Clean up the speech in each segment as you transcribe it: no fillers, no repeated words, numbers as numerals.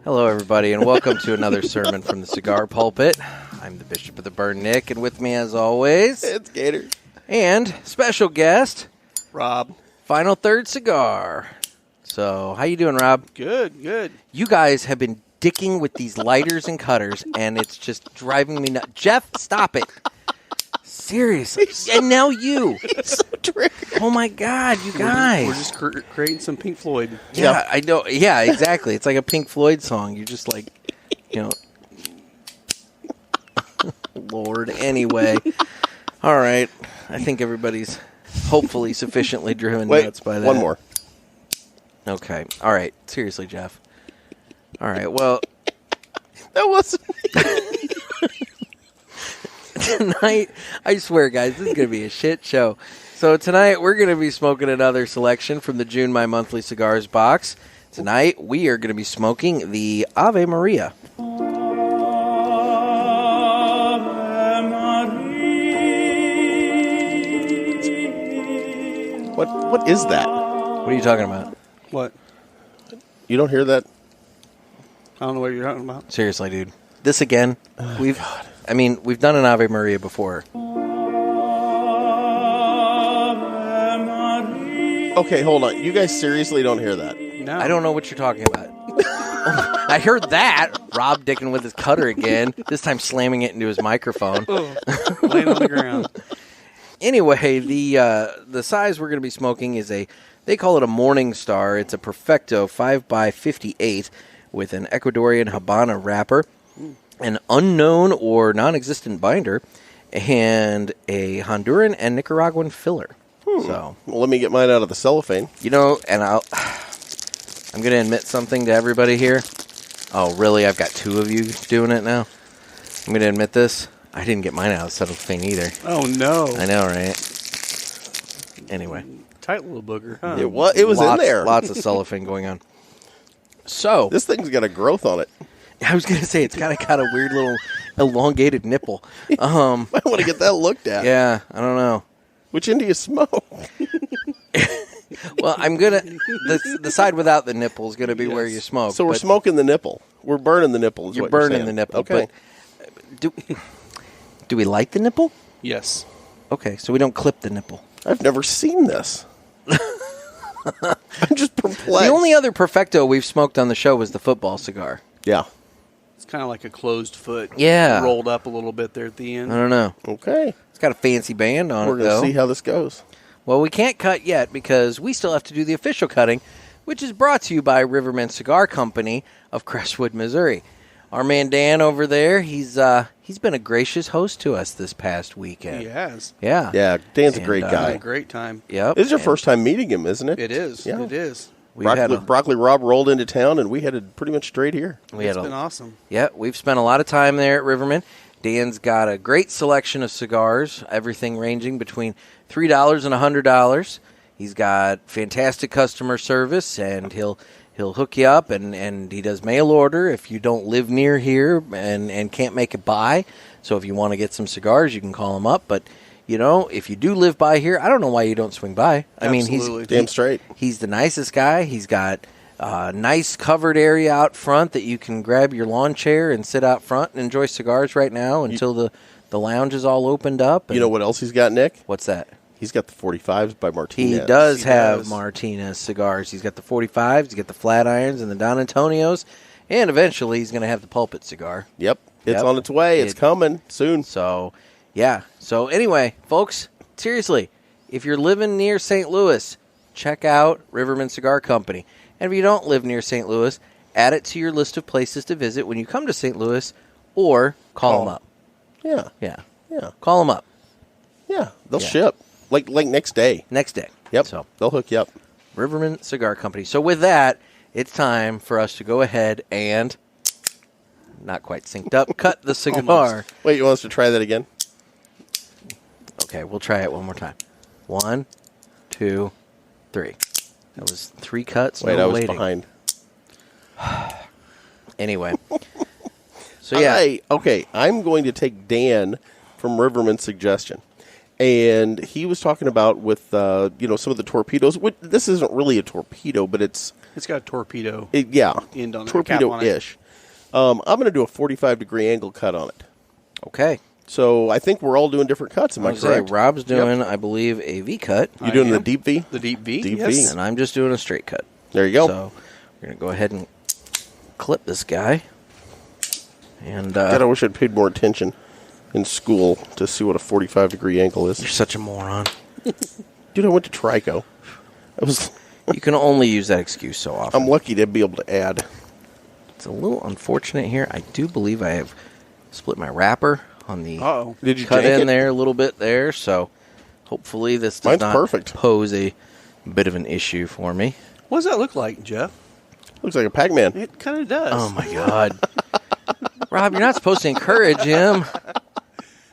Hello, everybody, and welcome to another sermon from the Cigar Pulpit. I'm the Bishop of the Burn, Nick, and with me, as always, it's Gator. And special guest, Rob. FinalThirdCigar. So, how you doing, Rob? Good, good. You guys have been dicking with these lighters and cutters, and it's just driving me nuts. Jeff, stop it. Seriously. And now you. He's so triggered. Oh, my God, you guys. We're just creating some Pink Floyd. Yeah, I know. Yeah, exactly. It's like a Pink Floyd song. You're just like, Lord. Anyway. All right. I think everybody's hopefully sufficiently driven nuts by that. One more. Okay. All right. Seriously, Jeff. All right. Well. That wasn't Tonight, I swear, guys, this is going to be a shit show. So tonight, we're going to be smoking another selection from the June My Monthly Cigars box. Tonight, we are going to be smoking the Ave Maria. What is that? What are you talking about? What? You don't hear that? I don't know what you're talking about. Seriously, dude. This again. We've done an Ave Maria before. Okay, hold on. You guys seriously don't hear that? No. I don't know what you're talking about. I heard that. Rob dicking with his cutter again. This time slamming it into his microphone. Laying on the ground. Anyway, the size we're going to be smoking is they call it a Morning Star. It's a Perfecto 5x58 with an Ecuadorian Habana wrapper, an unknown or non-existent binder, and a Honduran and Nicaraguan filler. So, well, let me get mine out of the cellophane. and I'm going to admit something to everybody here. Oh, really? I've got two of you doing it now? I'm going to admit this. I didn't get mine out of the cellophane either. Oh, no. I know, right? Anyway. Tight little booger, huh? It was in there. Lots of cellophane going on. So, This thing's got a growth on it. I was going to say, it's got a weird little elongated nipple. I want to get that looked at. Yeah, I don't know. Which end do you smoke? Well, I'm going to... The side without the nipple is going to be where you smoke. So we're smoking the nipple. We're burning the nipple. You're burning the nipple. Okay. But do we like the nipple? Yes. Okay, so we don't clip the nipple. I've never seen this. I'm just perplexed. The only other Perfecto we've smoked on the show was the football cigar. Yeah. It's kind of like a closed foot. Yeah. Rolled up a little bit there at the end. I don't know. Okay. It's got a fancy band on We're it, going though. to see how this goes. Well, we can't cut yet because we still have to do the official cutting, which is brought to you by Riverman Cigar Company of Crestwood, Missouri. Our man Dan over there, he's been a gracious host to us this past weekend. He has. Yeah. Yeah, Dan's a great Had a guy. great time. Yep. This is your first time meeting him, isn't it? It is. Yeah. It is. Broccoli Rob rolled into town, and we headed pretty much straight here. It's been awesome. Yeah, we've spent a lot of time there at Riverman. Dan's got a great selection of cigars, everything ranging between $3 and $100. He's got fantastic customer service, and he'll hook you up, and he does mail order if you don't live near here and can't make it by. So if you want to get some cigars, you can call him up. But, if you do live by here, I don't know why you don't swing by. I mean, Absolutely. Damn straight. He's the nicest guy. He's got a nice covered area out front that you can grab your lawn chair and sit out front and enjoy cigars right now until the lounge is all opened up. You know what else he's got, Nick? What's that? He's got the 45s by Martinez. He does have Martinez cigars. He's got the 45s, he's got the flat irons and the Don Antonios, and eventually he's going to have the pulpit cigar. Yep. It's on its way. It's coming soon. So, yeah. So, anyway, folks, seriously, if you're living near St. Louis, check out Riverman Cigar Company. And if you don't live near St. Louis, add it to your list of places to visit when you come to St. Louis, or call them up. Yeah. Yeah. Call them up. Yeah. They'll ship. Like next day. Next day. Yep. So, they'll hook you up. Riverman Cigar Company. So with that, it's time for us to go ahead and, not quite synced up, cut the cigar. Wait, you want us to try that again? Okay, we'll try it one more time. 1, 2, 3. That was 3 cuts. Wait, no I was waiting. behind. Anyway. So, yeah. Okay, I'm going to take Dan from Riverman's suggestion. And he was talking about with, some of the torpedoes. This isn't really a torpedo, but it's got a torpedo end on it, torpedo-ish. I'm going to do a 45-degree angle cut on it. Okay. So I think we're all doing different cuts. Am I correct? Rob's doing, I believe, a V cut. You're doing the deep V? The deep V? Deep yes. V. And I'm just doing a straight cut. There you go. So we're going to go ahead and clip this guy. And God, I wish I'd paid more attention in school to see what a 45-degree angle is. you're such a moron. Dude, I went to Trico. You can only use that excuse so often. I'm lucky to be able to add. It's a little unfortunate here. I do believe I have split my wrapper on the Did you cut jank in it? there a little bit there. So hopefully this does Mine's not perfect. pose a bit of an issue for me. What does that look like, Jeff? Looks like a Pac-Man. It kind of does. Oh, my God. Rob, you're not supposed to encourage him.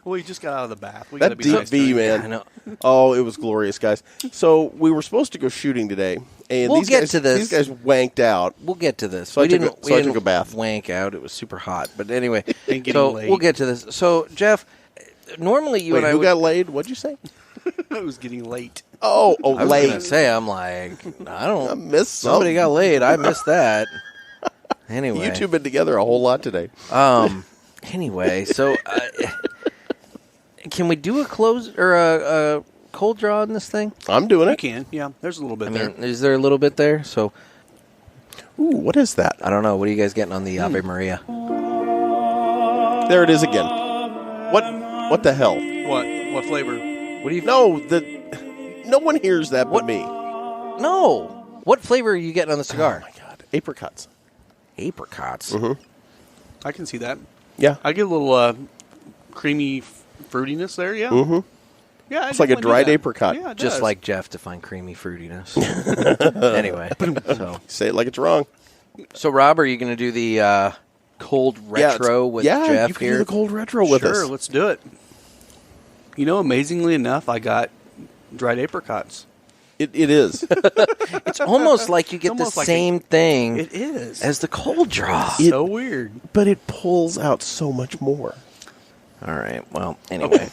Well, you just got out of the bath. We That gotta be deep nice to V, you. man. I know. Oh, it was glorious, guys. So we were supposed to go shooting today, and We'll these get guys, to this. These guys wanked out. We'll get to this. So I took a bath. Wank out. It was super hot. But anyway, And getting so late. we'll get to this. So, Jeff, normally you Wait, and I who would, got laid? What'd you say? It was getting late. Oh, I was late. going to say, I'm like, I don't. I missed Somebody something. got laid. I missed that. Anyway. You two been together a whole lot today. Anyway, so can we do a close or a cold draw on this thing? I'm doing You it. can, yeah. There's a little bit I there. mean, is there a little bit there? So Ooh, what is that? I don't know. What are you guys getting on the Ave Maria? There it is again. What the hell? What flavor? What do you? No, no one hears that but me. No. What flavor are you getting on the cigar? Oh my God, apricots. Apricots. Mm-hmm. I can see that. Yeah, I get a little creamy fruitiness there, yeah. Mm-hmm. Yeah, It's like a definitely do dried that. apricot. Yeah, it Just does. like Jeff to find creamy fruitiness. Anyway, Say it like it's wrong. so Rob, are you going to do the cold retro with Jeff you can here? do the cold retro with Sure, us. let's do it. You know, amazingly enough, I got dried apricots. It is. It's almost like you get the almost like same thing It is. as the cold draw. so weird. But it pulls out so much more. All right. Well, anyway.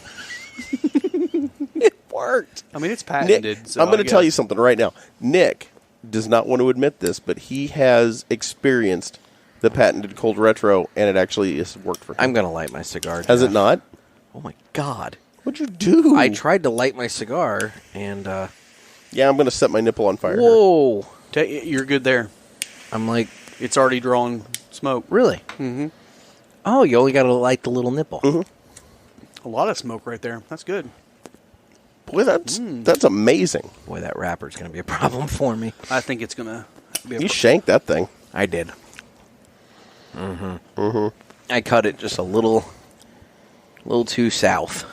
It worked. I mean, it's Nick, patented. So I'm going I to tell guess. you something right now. Nick does not want to admit this, but he has experienced the patented cold retro, and it actually has worked for him. I'm going to light my cigar. Has it Jeff. not? Oh, my God. What'd you do? I tried to light my cigar, and Yeah, I'm going to set my nipple on fire. here. whoa. You're good there. I'm like, It's already drawing smoke. really? Mm-hmm. Oh, you only got to light the little nipple. Mm-hmm. A lot of smoke right there. That's good. Boy, that's amazing. Boy, that wrapper's going to be a problem for me. I think it's gonna be. You shanked that thing. I did. Mm-hmm. Mm-hmm. I cut it just a little too south.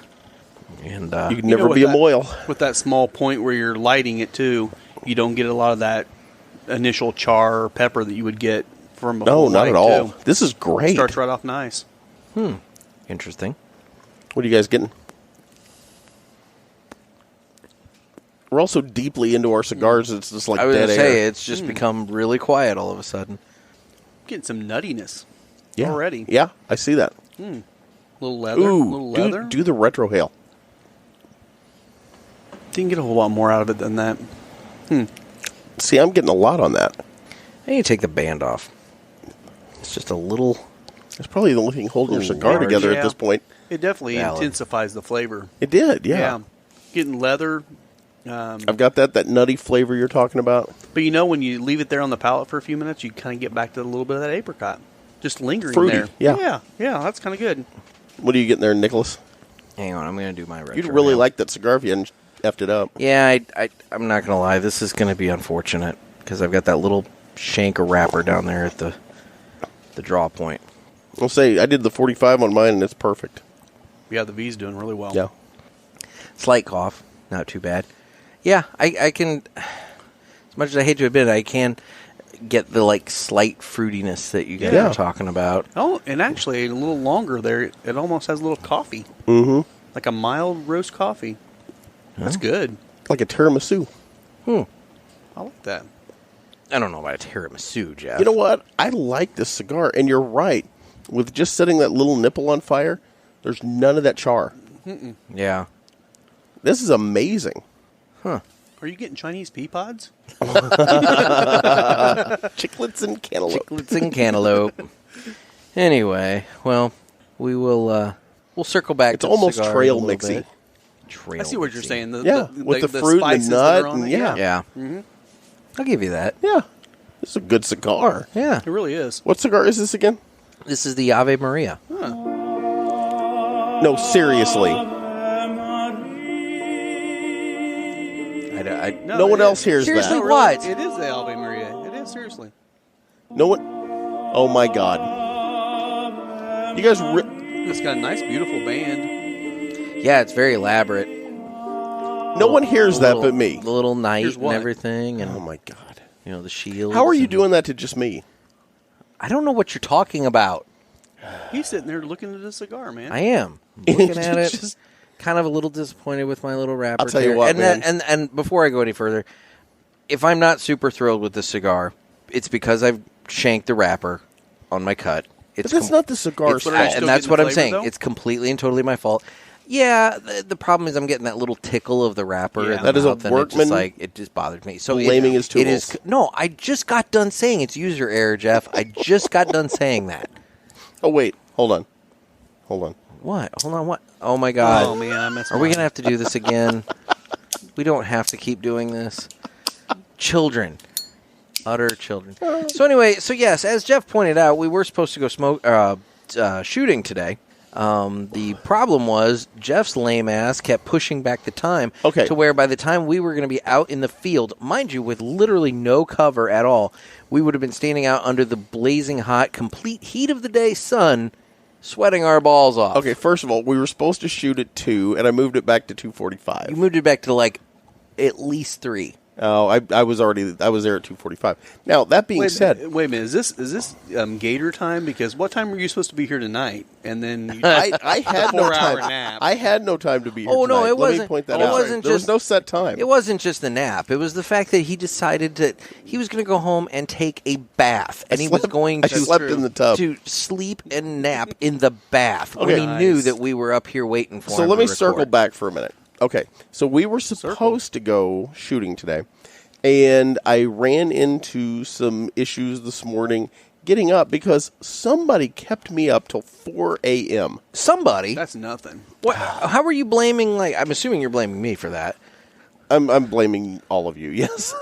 And You could You never know, be a with that- moil. with that small point where you're lighting it too, you don't get a lot of that initial char or pepper that you would get from a No, whole not light, at all. too. This is great. Starts right off nice. interesting. What are you guys getting? We're also deeply into our cigars. It's just like I was dead going to say, air. it's just become really quiet all of a sudden. Getting some nuttiness Yeah. already. Yeah, I see that. Little leather. Ooh, little leather. do the retro hail. Didn't get a whole lot more out of it than that. See, I'm getting a lot on that. I need to take the band off. It's just a little. It's probably the only thing holding your cigar large. together Yeah. at this point. It definitely Valid. intensifies the flavor. It did, yeah. Getting leather. I've got that nutty flavor you're talking about. But you know, when you leave it there on the palate for a few minutes, you kind of get back to a little bit of that apricot. Just lingering Fruity, there. yeah. Yeah, that's kind of good. What are you getting there, Nicholas? Hang on, I'm going to do my retro. You'd really now. like that cigar if you hadn't effed it up. Yeah, I'm not going to lie. This is going to be unfortunate because I've got that little shank of wrapper down there at the draw point. I'll say I did the 45 on mine, and it's perfect. Yeah, the V's doing really well. Yeah. Slight cough, not too bad. Yeah, I can. As much as I hate to admit it, I can get the slight fruitiness that you guys Yeah. are talking about. Oh, and actually, a little longer there, it almost has a little coffee. Mm-hmm. Like a mild roast coffee. That's good. Like a tiramisu. I like that. I don't know about a tiramisu, Jeff. You know what? I like this cigar, and you're right. With just setting that little nipple on fire, there's none of that char. Yeah. This is amazing. Are you getting Chinese pea pods? Chiclets and cantaloupe. Chiclets and cantaloupe. Anyway, well, we'll circle back. It's to almost the cigar trail in a little mixy. bit. Trail I see what you're mixy. saying. With the fruit and spices the that nut, are on and it. Yeah. I'll give you that. Yeah. This is a good cigar. Yeah. It really is. What cigar is this again? This is the Ave Maria. No, seriously. No one else hears Seriously, that. what? It is the Ave Maria. It is, seriously. No one. Oh my God. You guys. It's got a nice, beautiful band. Yeah, it's very elaborate. No one hears that but me. The little knight Here's and what? everything, and Oh my God. the shield. How are you doing that to just me? I don't know what you're talking about. He's sitting there looking at a cigar, man. I am looking at it. Just- Kind of a little disappointed with my little wrapper. I'll tell you there. what, and man. and before I go any further, if I'm not super thrilled with this cigar, it's because I've shanked the wrapper on my cut. But that's not the cigar's But are you fault. still and that's getting what the I'm flavor, saying. though? It's completely and totally my fault. Yeah, the problem is I'm getting that little tickle of the wrapper. Yeah. In the That is a mouth, and workman it just bothers me. So blaming his it is. tools. No, I just got done saying it's user error, Jeff. I just got done saying that. Oh, wait. Hold on. What? Hold on. What? Oh my God! Oh, man, I messed Are we up. gonna have to do this again? We don't have to keep doing this. Children, utter children. So anyway, yes, as Jeff pointed out, we were supposed to go shooting today. The problem was Jeff's lame ass kept pushing back the time to where by the time we were going to be out in the field, mind you, with literally no cover at all, we would have been standing out under the blazing hot, complete heat of the day sun, sweating our balls off. Okay, first of all, we were supposed to shoot at 2, and I moved it back to 2:45. You moved it back to at least 3. Oh, I was there at 2:45. Now that being said, Wait a minute. Is this Gator time? Because what time were you supposed to be here tonight? And then you I had no 4-hour time. nap. I had no time to be here. Oh, no, tonight. it Let me wasn't- point that it out. wasn't There was just- no set time. It wasn't just the nap. It was the fact that he decided that he was going to go home and take a bath. And he was going I to slept in the tub. to sleep and nap in the bath when Okay. he knew Nice. that we were up here waiting for him. So let to me record. circle back for a minute. Okay, so we were supposed to go shooting today, and I ran into some issues this morning getting up because somebody kept me up till 4 a.m. Somebody. That's nothing. What? How are you blaming? I'm assuming you're blaming me for that. I'm blaming all of you. Yes,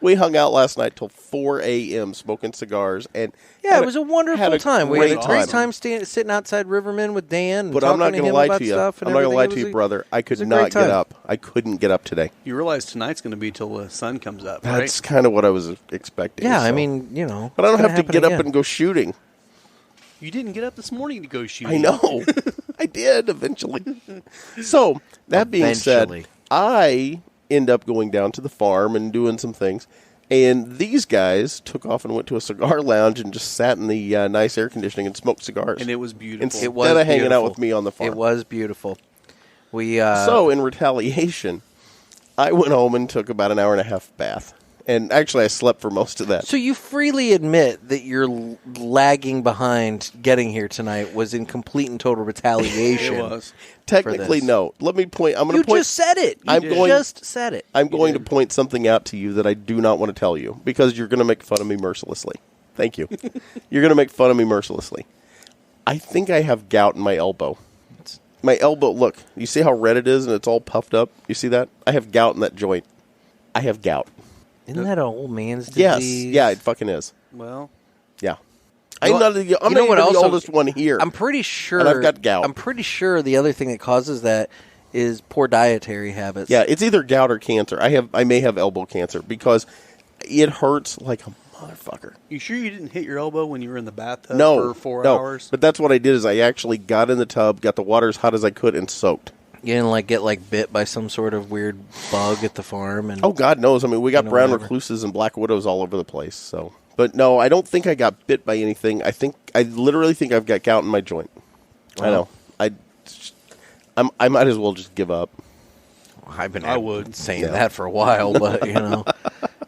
we hung out last night till 4 a.m. smoking cigars, and Yeah, it was a wonderful time. We had a great time. time sitting outside Riverman with Dan. And But I'm not going going to to lie about to you. stuff I'm and not going to everything. lie to It you, was brother. I could a not great get time. up. I couldn't get up today. You realize tonight's going to be till the sun comes up, right? That's kind of what I was expecting. Yeah, so. I mean, But I don't it's have to gonna get happen up again. and go shooting. You didn't get up this morning to go shooting. I know. I did eventually. So, that being Eventually. said, I end up going down to the farm and doing some things. And these guys took off and went to a cigar lounge and just sat in the nice air conditioning and smoked cigars. And it was beautiful. Instead It was of hanging out beautiful. with me on the farm. It was beautiful. We So, in retaliation, I went home and took about an hour and a half bath. And actually, I slept for most of that. So you freely admit that your lagging behind getting here tonight was in complete and total retaliation. It was. Technically, this. no. Let me point. I'm going You to point. just said it. You I'm going- just said it. I'm going to point something out to you that I do not want to tell you because you're going to make fun of me mercilessly. Thank you. You're going to make fun of me mercilessly. I think I have gout in my elbow. My elbow, look, you see how red it is and it's all puffed up? You see that? I have gout in that joint. I have gout. Isn't that an old man's Yes. disease? Yeah, it fucking is. Well, Yeah. You I'm know- not, I'm you not know even what the also- oldest one here. I'm pretty sure. And I've got gout. I'm pretty sure the other thing that causes that is poor dietary habits. Yeah, it's either gout or cancer. I may have elbow cancer because it hurts like a motherfucker. you sure you didn't hit your elbow when you were in the bathtub No, for 4 no. hours? But that's what I did is I actually got in the tub, got the water as hot as I could, and soaked. You didn't get bit by some sort of weird bug at the farm. And Oh, God knows. I mean, we got brown whatever. recluses and black widows all over the place. So, but no, I don't think I got bit by anything. I literally think I've got gout in my joint. I know. I might as well just give up. I've been I would. saying Yeah. that for a while, but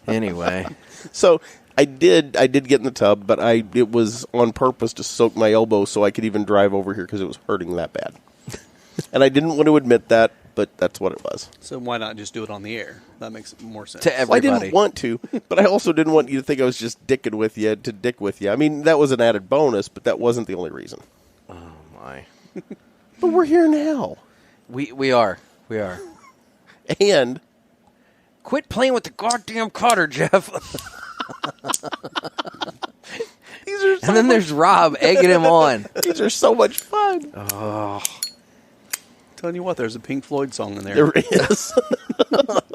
anyway. So I did get in the tub, but it was on purpose to soak my elbow so I could even drive over here because it was hurting that bad. And I didn't want to admit that, but that's what it was. So why not just do it on the air? That makes more sense. To Well, I everybody. didn't want to, but I also didn't want you to think I was just dicking with you to dick with you. I mean, that was an added bonus, but that wasn't the only reason. Oh, my. But we're here now. We are. We are. And Quit playing with the goddamn cutter, Jeff. And then there's Rob egging him on. these are so much fun. Telling you what, there's a Pink Floyd song in there. There is.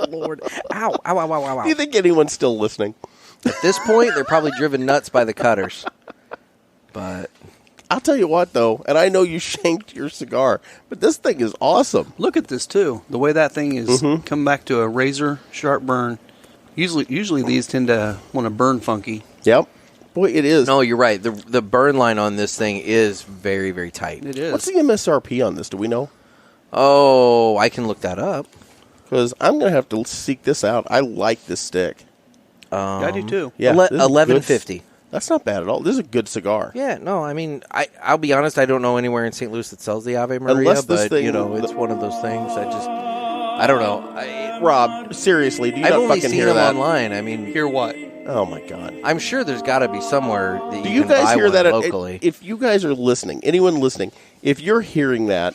Lord. Ow, ow, ow, ow, ow, Do you ow. think anyone's still listening? At this point, they're probably driven nuts by the cutters. But I'll tell you what, though, and I know you shanked your cigar, but this thing is awesome. Look at this too. The way that thing is come back to a razor sharp burn. Usually these tend to want to burn funky. Yep. Boy, it is. no, you're right. The burn line on this thing is very, very tight. It is. What's the MSRP on this? Do we know? Oh, I can look that up. Because I'm going to have to seek this out. I like this stick. I do too. Yeah, this is $11.50. That's not bad at all. This is a good cigar. Yeah, no, I mean, I'll be honest. I don't know anywhere in St. Louis that sells the Ave Maria, Unless this but thing- it's one of those things. I don't know. Rob, seriously, do you I've not only fucking seen hear them that? online. I mean, Hear what? Oh, my God. I'm sure there's got to be somewhere that Do you you can guys buy hear one that? locally. If you guys are listening, anyone listening, if you're hearing that,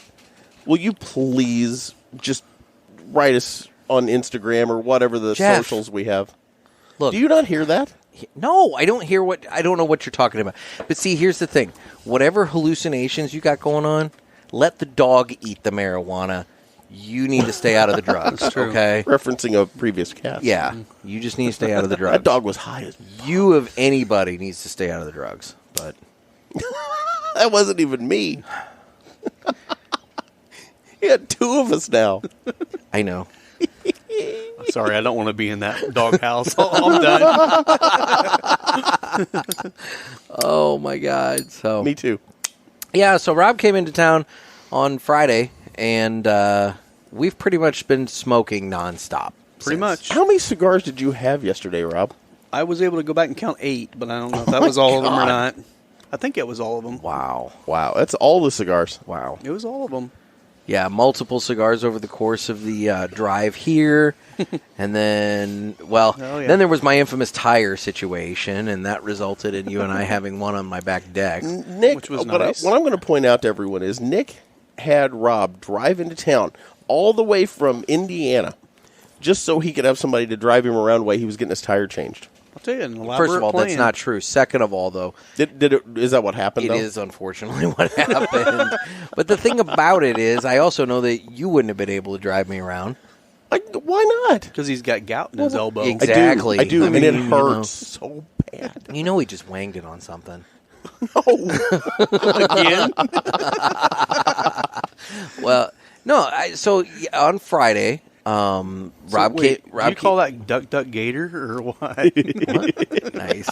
will you please just write us on Instagram or whatever the Jeff. socials we have? Look, Do you not hear that? no, I don't hear I don't know what you're talking about. But see, here's the thing. Whatever hallucinations you got going on, let the dog eat the marijuana. You need to stay out of the drugs, okay? Referencing a previous cast. Yeah, you just need to stay out of the That drugs. dog was high as... You of anybody needs to stay out of the drugs. But That wasn't even me. You had two of us now. I know. Sorry, I don't want to be in that doghouse. I'm done. Oh my God. So Me too. yeah, so Rob came into town on Friday, and we've pretty much been smoking nonstop. Pretty since. much. How many cigars did you have yesterday, Rob? I was able to go back and count 8, but I don't know if that was all of them or not. I think it was all of them. Wow. Wow, that's all the cigars. Wow. It was all of them. Yeah, multiple cigars over the course of the drive here. And then, well, Oh, yeah. then there was my infamous tire situation, and that resulted in you and I having one on my back deck. Nick, Which was what nice. I'm going to point out to everyone is Nick had Rob drive into town all the way from Indiana just so he could have somebody to drive him around while he was getting his tire changed. I'll tell you, an elaborate First of all, plan. that's not true. Second of all, though, Is that what happened, it though? is unfortunately what happened. But the thing about it is, I also know that you wouldn't have been able to drive me around. Why not? Because he's got gout in his elbow. Exactly. I do, I mean, and it you know. hurts so bad. You know he just wanged it on something. Again? Well, no, so on Friday, Rob Do you call that Duck Duck Gator or what? nice.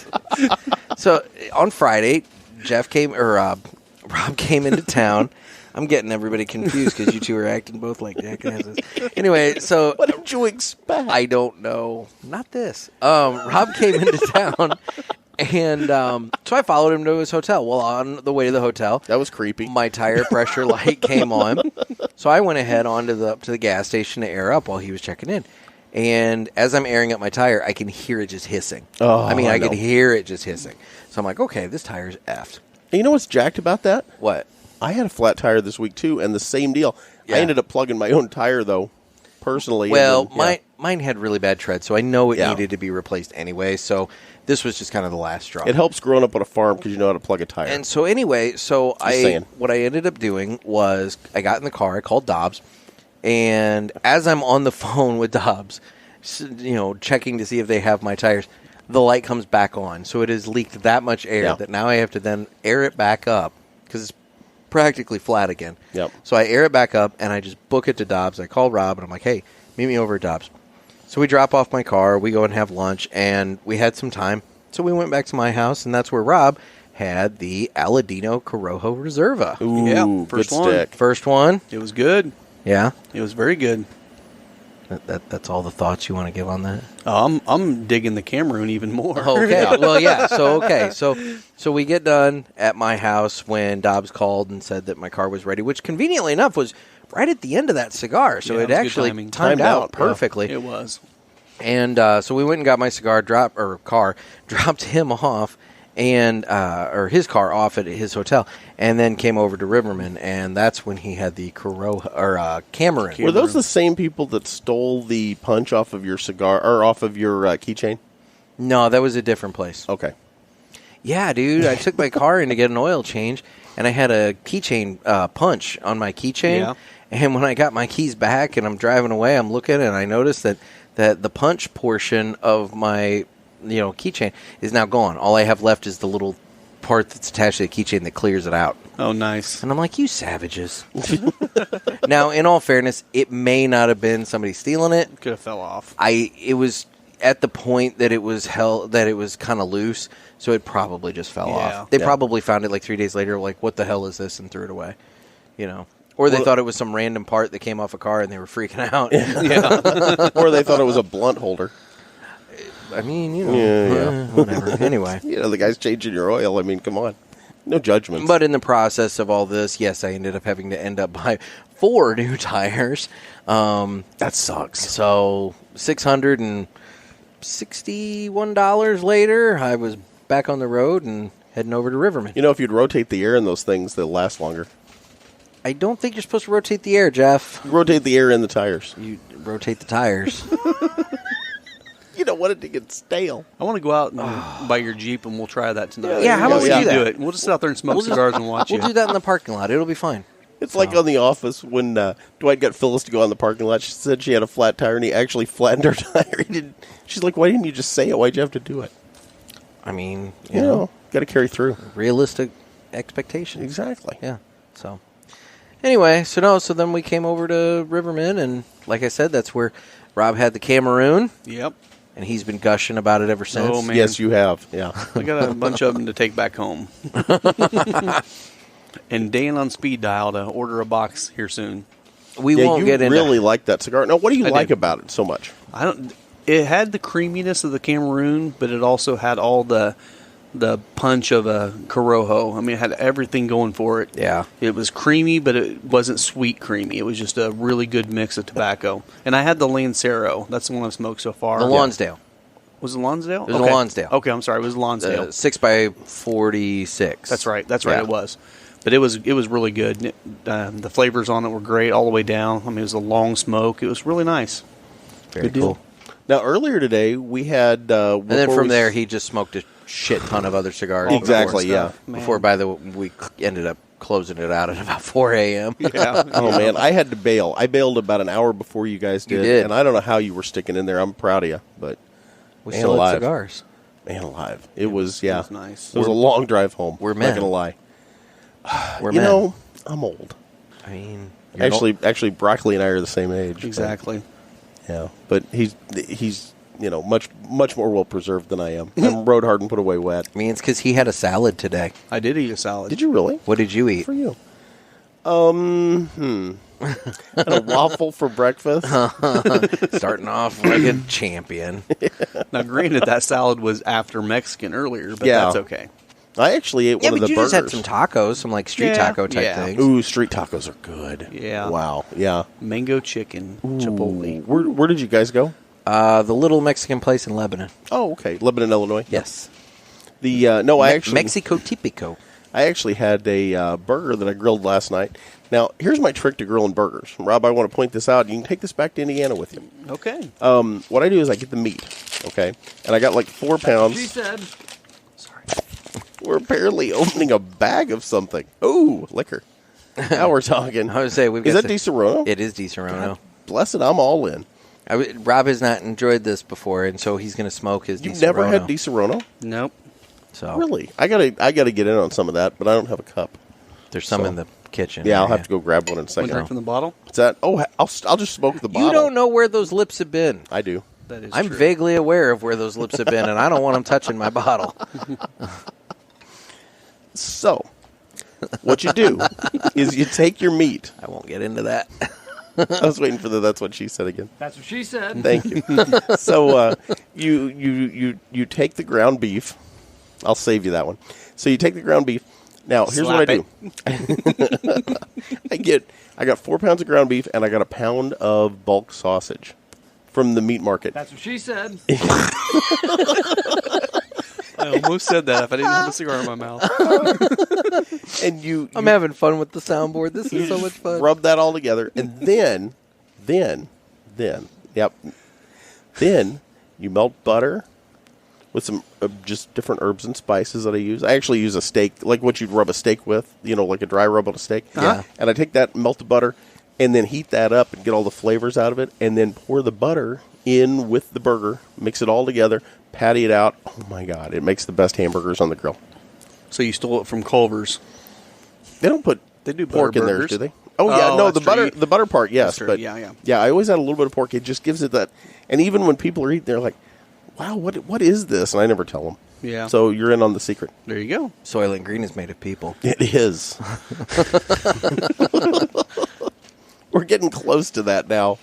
So on Friday, Rob came into town. I'm getting everybody confused because you two are acting both like jackasses. Anyway, so What did you expect? I don't know. Not this. Rob came into town, and so I followed him to his hotel. Well, on the way to the hotel, That was creepy. my tire pressure light came on. So I went ahead up to the gas station to air up while he was checking in. And as I'm airing up my tire, I can hear it just hissing. Oh, I I could know. hear it just hissing. So I'm like, okay, this tire's effed. And you know what's jacked about that? What? I had a flat tire this week, too, and the same deal. Yeah. I ended up plugging my own tire, though, personally. Well, and then, mine had really bad tread, so I know it Yeah. needed to be replaced anyway. So this was just kind of the last straw. It helps growing up on a farm because you know how to plug a tire. And so anyway, saying. what I ended up doing was I got in the car, I called Dobbs, and as I'm on the phone with Dobbs, checking to see if they have my tires, the light comes back on. So it has leaked that much air Yeah. that now I have to then air it back up because it's practically flat again. Yep. So I air it back up and I just book it to Dobbs. I call Rob and I'm like, hey, meet me over at Dobbs. So we drop off my car, we go and have lunch, and we had some time. So we went back to my house, and that's where Rob had the Aladino Corojo Reserva. Ooh, Yeah, good first one. stick. First one. It was good. Yeah. It was very good. That's all the thoughts you want to give on that? I'm digging the Cameroon even more. Okay. Well, yeah. So we get done at my house when Dobbs called and said that my car was ready, which conveniently enough was right at the end of that cigar, so Yeah, it it was good actually timing. timed out perfectly. It was. And so we went and got my car, dropped him off, and or his car off at his hotel, and then came over to Riverman, and that's when he had the Cameron. Were those the same people that stole the punch off of your cigar or off of your keychain? No, that was a different place. Okay. Yeah, dude, I took my car in to get an oil change, and I had a keychain punch on my keychain. Yeah. And when I got my keys back and I'm driving away, I'm looking and I noticed that the punch portion of my keychain is now gone. All I have left is the little part that's attached to the keychain that clears it out. Oh, nice. And I'm like, you savages. Now, in all fairness, it may not have been somebody stealing it. Could have fell off. It was at the point that it was kind of loose, so it probably just fell off. They probably found it like 3 days later, like, what the hell is this, and threw it away. Or they thought it was some random part that came off a car and they were freaking out. Yeah. Or they thought it was a blunt holder. I mean, whatever. Anyway. The guy's changing your oil. I mean, come on. No judgments. But in the process of all this, yes, I ended up having to end up buy 4 new tires. That sucks. So $661 later, I was back on the road and heading over to Riverman. If you'd rotate the air in those things, they'll last longer. I don't think you're supposed to rotate the air, Jeff. Rotate the air in the tires. You rotate the tires. You don't want it to get stale. I want to go out and buy your Jeep, and we'll try that tonight. Yeah, how about we do that? Do it? We'll just sit out there and smoke cigars and watch We'll do that in the parking lot. It'll be fine. It's like on The Office when Dwight got Phyllis to go on the parking lot. She said she had a flat tire, and he actually flattened her tire. She's like, why didn't you just say it? Why'd you have to do it? I mean, got to carry through. Realistic expectations. Exactly. Yeah. So, anyway, so then we came over to Riverman, and like I said, that's where Rob had the Cameroon. Yep. And he's been gushing about it ever since. Oh, man. Yes, you have. Yeah. I got a bunch of them to take back home. And Dan on speed dial to order a box here soon. We won't get into. You really like that cigar. Now, what do you like about it so much? It had the creaminess of the Cameroon, but it also had all the punch of a Corojo. I mean, it had everything going for it. Yeah. It was creamy, but it wasn't sweet creamy. It was just a really good mix of tobacco. And I had the Lancero. That's the one I've smoked so far. The Lonsdale. Was it Lonsdale? It was a Lonsdale. Okay, I'm sorry. It was Lonsdale. 6x46. That's right. It was. But it was really good. The flavors on it were great all the way down. I mean, it was a long smoke. It was really nice. Very cool. Now, earlier today, we had... and then from there, he just smoked a shit ton of other cigars. Exactly, yeah. Before, we ended up closing it out at about 4 a.m. Yeah. Oh, man, I had to bail. I bailed about an hour before you guys did. You did. And I don't know how you were sticking in there. I'm proud of you, but... We still had cigars. Man alive. It was, yeah. It was nice. It was a long drive home. We're I'm men. not going to lie. We're you men. know, I'm old. I mean... Actually, Broccoli and I are the same age. Exactly. But, yeah. But he's much more well-preserved than I am. I'm rode hard and put away wet. I mean, it's because he had a salad today. I did eat a salad. Did you really? What did you eat? For you. Had a waffle for breakfast. Starting off like a champion. Now, granted, that salad was after Mexican earlier, but that's okay. I actually ate one of the you burgers. just had some tacos, some like street taco type things. Ooh, street tacos are good. Yeah. Wow. Yeah. Mango chicken, Chipotle. Where did you guys go? The little Mexican place in Lebanon. Oh, okay. Lebanon, Illinois. Yes. Mexico Típico. I actually had a burger that I grilled last night. Now, here's my trick to grilling burgers. Rob, I want to point this out. You can take this back to Indiana with you. Okay. What I do is I get the meat, okay? And I got like 4 pounds. She said. Sorry. We're apparently opening a bag of something. Ooh, liquor. Now we're talking. I would say we've got Is that Di Serono? It is Di Serono. Bless it, I'm all in. Rob has not enjoyed this before, and so he's going to smoke his Di Serono. You've never had Di Serono? Nope. So Really? I gotta get in on some of that, but I don't have a cup. there's some in the kitchen. Yeah, I'll have to go grab one in a second. Drink from the bottle? What's that? Oh, I'll just smoke the bottle. You don't know where those lips have been. I do. That is I'm true. vaguely aware of where those lips have been, and I don't want them touching my bottle. So, what you do is you take your meat. I won't get into that. I was waiting for that's what she said again. That's what she said. Thank you. So you take the ground beef. I'll save you that one. So you take the ground beef, Now, here's what I do. I got 4 pounds of ground beef, and I got a pound of bulk sausage from the meat market. That's what she said. I almost said that if I didn't have a cigar in my mouth. And I'm having fun with the soundboard. This is so much fun. Rub that all together, and then, you melt butter with some just different herbs and spices that I use. I actually use a steak, like what you'd rub a steak with, like a dry rub on a steak. Yeah. And I take that melted butter and then heat that up and get all the flavors out of it, and then pour the butter in with the burger, mix it all together, patty it out. Oh, my God. It makes the best hamburgers on the grill. So you stole it from Culver's. They don't put pork in theirs, do they? Oh, yeah. No, the butter part, yes. True. But Yeah, I always add a little bit of pork. It just gives it that. And even when people are eating, they're like, wow, what is this? And I never tell them. Yeah. So you're in on the secret. There you go. Soylent Green is made of people. It is. We're getting close to that now.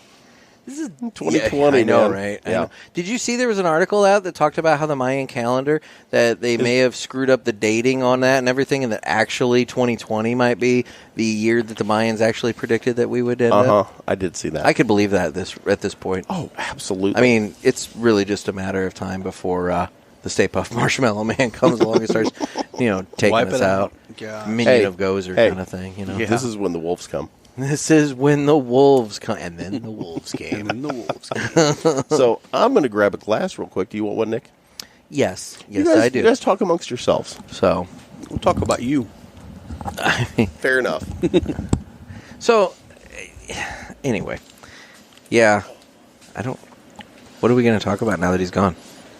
This is 2020. Yeah, I know, man. right? Yeah. I know. Did you see there was an article out that talked about how the Mayan calendar, that they may have screwed up the dating on that and everything, and that actually 2020 might be the year that the Mayans actually predicted that we would end up? I did see that. I could believe that at this point. Oh, absolutely. I mean, it's really just a matter of time before the Stay Puft Marshmallow Man comes along and starts, taking Wipe us it out. out. God. Minion of Gozer kind of thing, Yeah. This is when the wolves come. This is when the wolves come, and then the wolves came. And then the wolves. So I'm going to grab a glass real quick. Do you want one, Nick? Yes, I do. You guys talk amongst yourselves. So, We'll talk about you. Fair enough. so anyway, yeah, what are we going to talk about now that he's gone?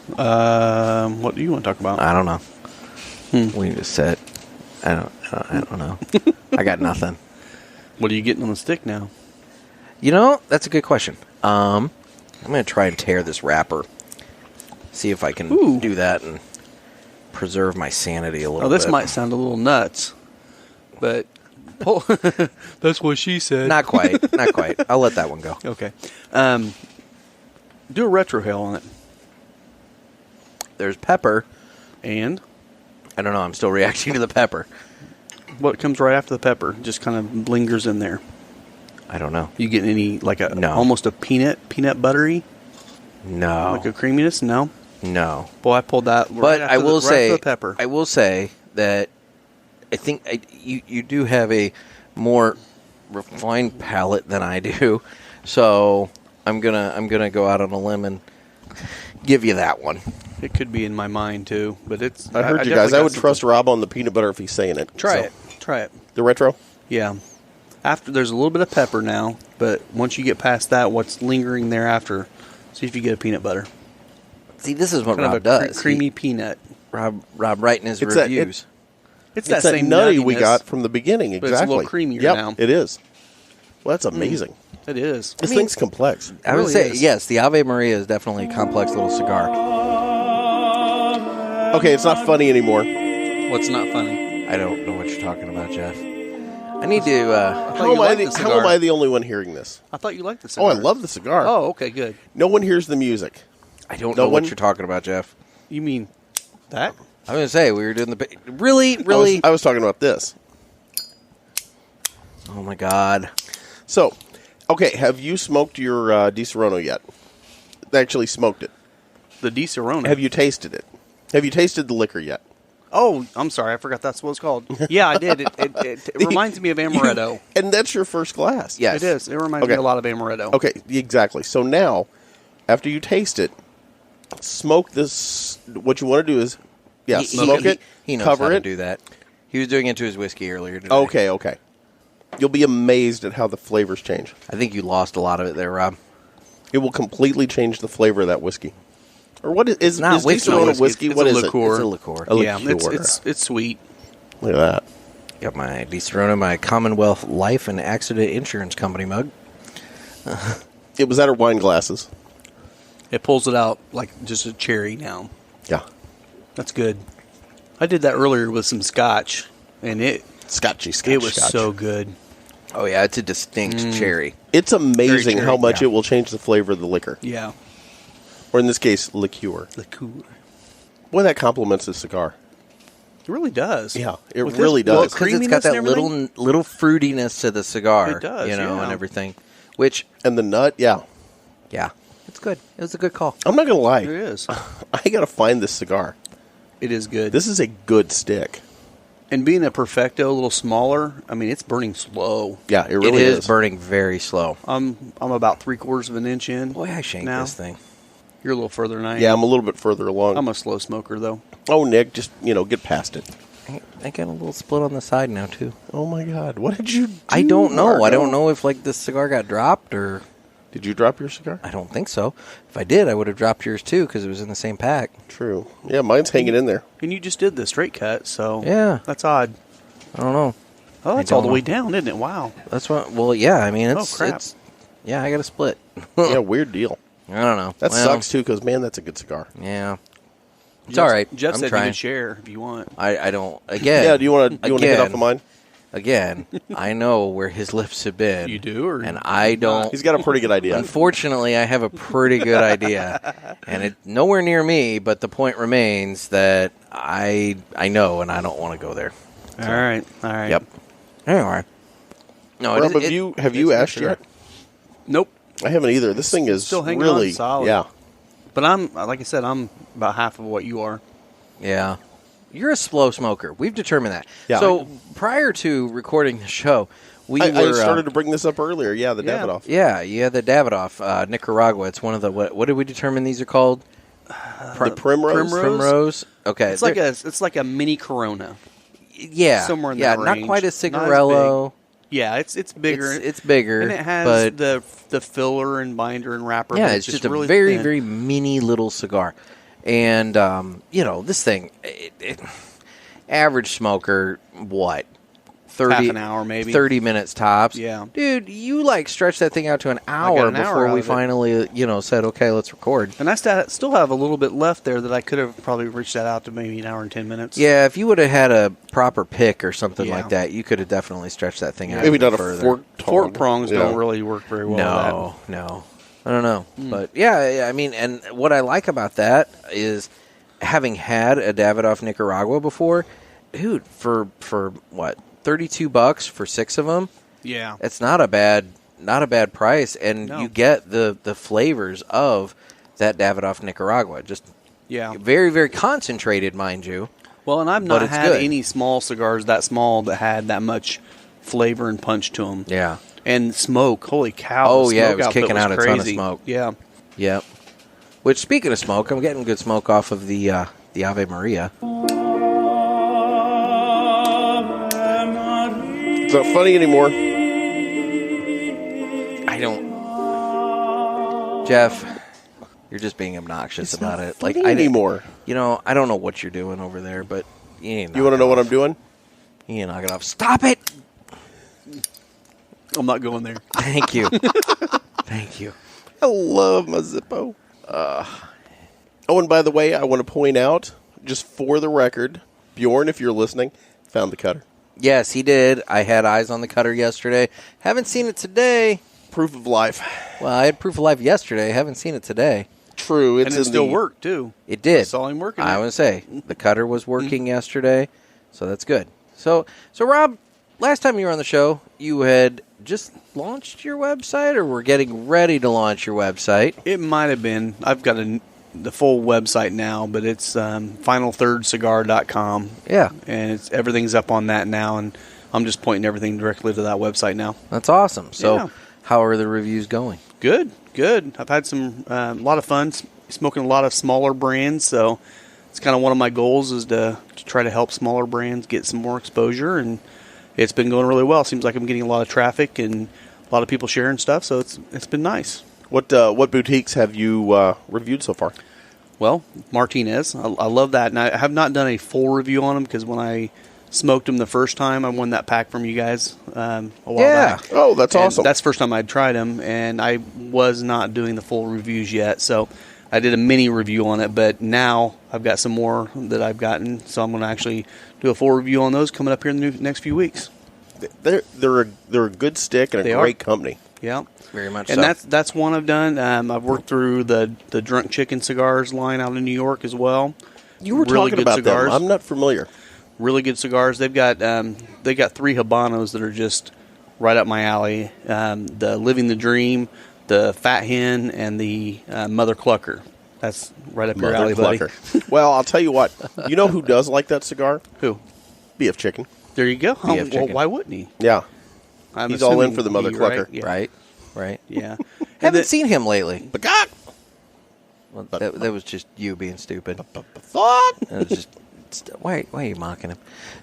What do you want to talk about? I don't know. We just said, I don't know. I got nothing. What are you getting on the stick now? That's a good question. I'm going to try and tear this wrapper. See if I can do that and preserve my sanity a little bit. Oh, this might sound a little nuts, but that's what she said. Not quite. Not quite. I'll let that one go. Okay. Do a retrohale on it. There's pepper. And I don't know. I'm still reacting to the pepper. what comes right after the pepper just kind of lingers in there. I don't know. You get any, No. almost a peanut buttery? No. Like a creaminess? No? No. Boy, I pulled that right But after I will say, after the pepper. I will say that I think you do have a more refined palate than I do, so I'm gonna go out on a limb and give you that one. It could be in my mind too, but it's. I heard you guys. I would trust Rob on the peanut butter if he's saying it. Try So, it. Try it. The retro? Yeah. After there's a little bit of pepper now, but once you get past that, what's lingering thereafter? See if you get a peanut butter. See, this is what Kind Rob of a does. creamy peanut. Rob writing his It's that- reviews. It's It's that that same nutty we nuttiness. got from the beginning. But Exactly. it's a little creamier yep, now. It is. Well, that's amazing. It is. This thing's complex. I would really say is. yes. The Ave Maria is definitely a complex little cigar. Okay, it's not funny anymore. What's not funny? I don't know what you're talking about, Jeff. I need to. How am I the only one hearing this? I thought you liked the Oh, cigar. I love the cigar. Oh, okay, good. No one hears the music. I don't No know what one- you're talking about, Jeff. You mean that? I'm going to say we were doing the really. I was talking about this. Oh my God. So, okay, have you smoked your Di Serono yet? Actually smoked it. The Di Serono. Have you tasted it? Have you tasted the liquor yet? Oh, I'm sorry. I forgot that's what it's called. Yeah, I did. It reminds me of Amaretto. And that's your first glass. Yes. It is. It reminds me a lot of Amaretto. Okay, exactly. So now, after you taste it, smoke this. What you want to do is, smoke it, He knows cover how it. to do that. He was doing it to his whiskey earlier today. Okay. You'll be amazed at how the flavors change. I think you lost a lot of it there, Rob. It will completely change the flavor of that whiskey. Or what is not is Di whiskey. Serono It's whiskey? a What is liqueur. It's a liqueur. A Yeah, liqueur. it's sweet. it? Look at that. Got my Di Serono, my Commonwealth Life and Accident Insurance Company mug. It was at our wine glasses. It pulls it out like just a cherry now. Yeah. That's good. I did that earlier with some scotch, and it Scotch. was so good. Oh yeah, it's a distinct cherry. It's amazing Very how cherry, much yeah. it will change the flavor of the liquor. Yeah. Or in this case, liqueur. Liqueur. Boy, that complements the cigar. It really does. Yeah, it With really this- well, does. Because it's got creaminess and that everything? little fruitiness to the cigar. It does, you know, yeah. and everything. Which, And the nut, yeah. yeah, it's good. It was a good call. I'm not going to lie. It is. I got to find this cigar. It is good. This is a good stick. And being a Perfecto, a little smaller, I mean, it's burning slow. Yeah, it really It is. is burning very slow. I'm about 3/4 of an inch in. Boy, I shanked now. this thing. You're a little further than I am. Yeah, I'm a little bit further along. I'm a slow smoker, though. Oh, Nick, just, get past it. I got a little split on the side now, too. Oh, my God. What did you do, I don't know. Margo? I don't know if, like, this cigar got dropped or... Did you drop your cigar? I don't think so. If I did, I would have dropped yours, too, because it was in the same pack. True. Yeah, mine's hanging in there. And you just did the straight cut, so Yeah. that's odd. I don't know. Oh, that's don't all the know. way down, isn't it? Wow. That's what... Well, yeah, I mean, it's... Oh, crap. It's, yeah, I got a split. Yeah, weird deal. I don't know. That Well, sucks, too, because, man, that's a good cigar. Yeah. It's all right. Jeff I'm said trying. you could share if you want. I don't... Again... Yeah, do you want to get off of mine? Again, I know where his lips have been. You do, or And I don't... He's got a pretty good idea. Unfortunately, I have a pretty good idea. And it's nowhere near me, but the point remains that I know, and I don't want to go there. All right. Yep. Anyway. No, Rob, have you it's asked good yet? Nope. I haven't either. This thing is Still hanging really... on solid. Yeah. But I'm, like I said, I'm about half of what you are. Yeah. You're a slow smoker. We've determined that. Yeah. So prior to recording the show, I were... started to bring this up earlier. Yeah, the Yeah. Davidoff. Yeah, the Davidoff, Nicaragua. It's one of the... What did we determine these are called? The Primrose. Primrose? Okay. It's like a mini Corona. Yeah. somewhere in yeah, that not range. quite a Not as cigarello. Yeah, it's bigger. It's bigger. and it has but the filler and binder and wrapper. yeah, but it's just a really very, thin. very mini little cigar. And, this thing, average smoker, what? 30, Half an hour, maybe. 30 minutes tops. Yeah. Dude, you, stretch that thing out to an hour an hour before out we of it. finally, said, okay, let's record. And I still have a little bit left there that I could have probably reached that out to maybe an hour and 10 minutes. Yeah, if you would have had a proper pick or something Yeah. like that, you could have definitely stretched that thing out Maybe even not a further. Fork prongs Yeah. don't really work very well. with No. I don't know. But, yeah, I mean, and what I like about that is having had a Davidoff Nicaragua before, dude, for what, $32 for 6 of them? that. Yeah. It's not a bad price, and No. you get the flavors of that Davidoff Nicaragua. Just Yeah. very, very concentrated, mind you. Well, and I've But not it's had good. any small cigars that small that had that much flavor and punch to them. Yeah. And smoke. Holy cow. Oh, the yeah, smoke it was output kicking out a ton of crazy. smoke. Yeah. Yep. Which, speaking of smoke, I'm getting good smoke off of the Ave Maria. It's not funny anymore. I don't... Jeff, you're just being obnoxious It's about not it. funny I anymore. I don't know what you're doing over there, but you ain't You want to know what I'm doing? You knock it off. Stop it! I'm not going there. Thank you. Thank you. I love my Zippo. Oh, and by the way, I want to point out, just for the record, Bjorn, if you're listening, found the cutter. Yes, he did. I had eyes on the cutter yesterday. Haven't seen it today. Proof of life. Well, I had proof of life yesterday. Haven't seen it today. True. It's And it in still the, worked, too. It did. I saw him working I it. would say the cutter was working yesterday, so that's good. So Rob, last time you were on the show, you had just launched your website, or were getting ready to launch your website. It might have been. I've got the full website now, but it's FinalThirdCigar.com. Yeah, And everything's up on that now, and I'm just pointing everything directly to that website now. that's awesome. So, Yeah. how are the reviews going? Good. I've had a lot of fun smoking a lot of smaller brands, so it's kind of one of my goals is to try to help smaller brands get some more exposure, and it's been going really well. Seems like I'm getting a lot of traffic and a lot of people sharing stuff, so it's been nice. What boutiques have you reviewed so far? Well, Martinez, I love that, and I have not done a full review on them because when I smoked them the first time, I won that pack from you guys a while back. Oh, that's And awesome. That's the first time I'd tried them, and I was not doing the full reviews yet, so I did a mini review on it, but now I've got some more that I've gotten, so I'm going to actually do a full review on those coming up here in the next few weeks. They're a good stick and a They great are. company. Yeah. Very much And so. that's one I've done. I've worked through the Drunk Chicken Cigars line out in New York as well. You were Really talking good about cigars. them. I'm not familiar. Really good cigars. They've got 3 Habanos that are just right up my alley. The Living the Dream, the Fat Hen, and the Mother Clucker. That's right up your alley, buddy. Well, I'll tell you what. You know who does like that cigar? Who? BF Chicken. There you go. BF Chicken. Well, why wouldn't he? Yeah. I'm He's all in assuming for the Mother Clucker. Right. Yeah. Right. Yeah. Haven't seen him lately. Bagak! Well, that was just you being stupid. Fuck! It was just why are you mocking him?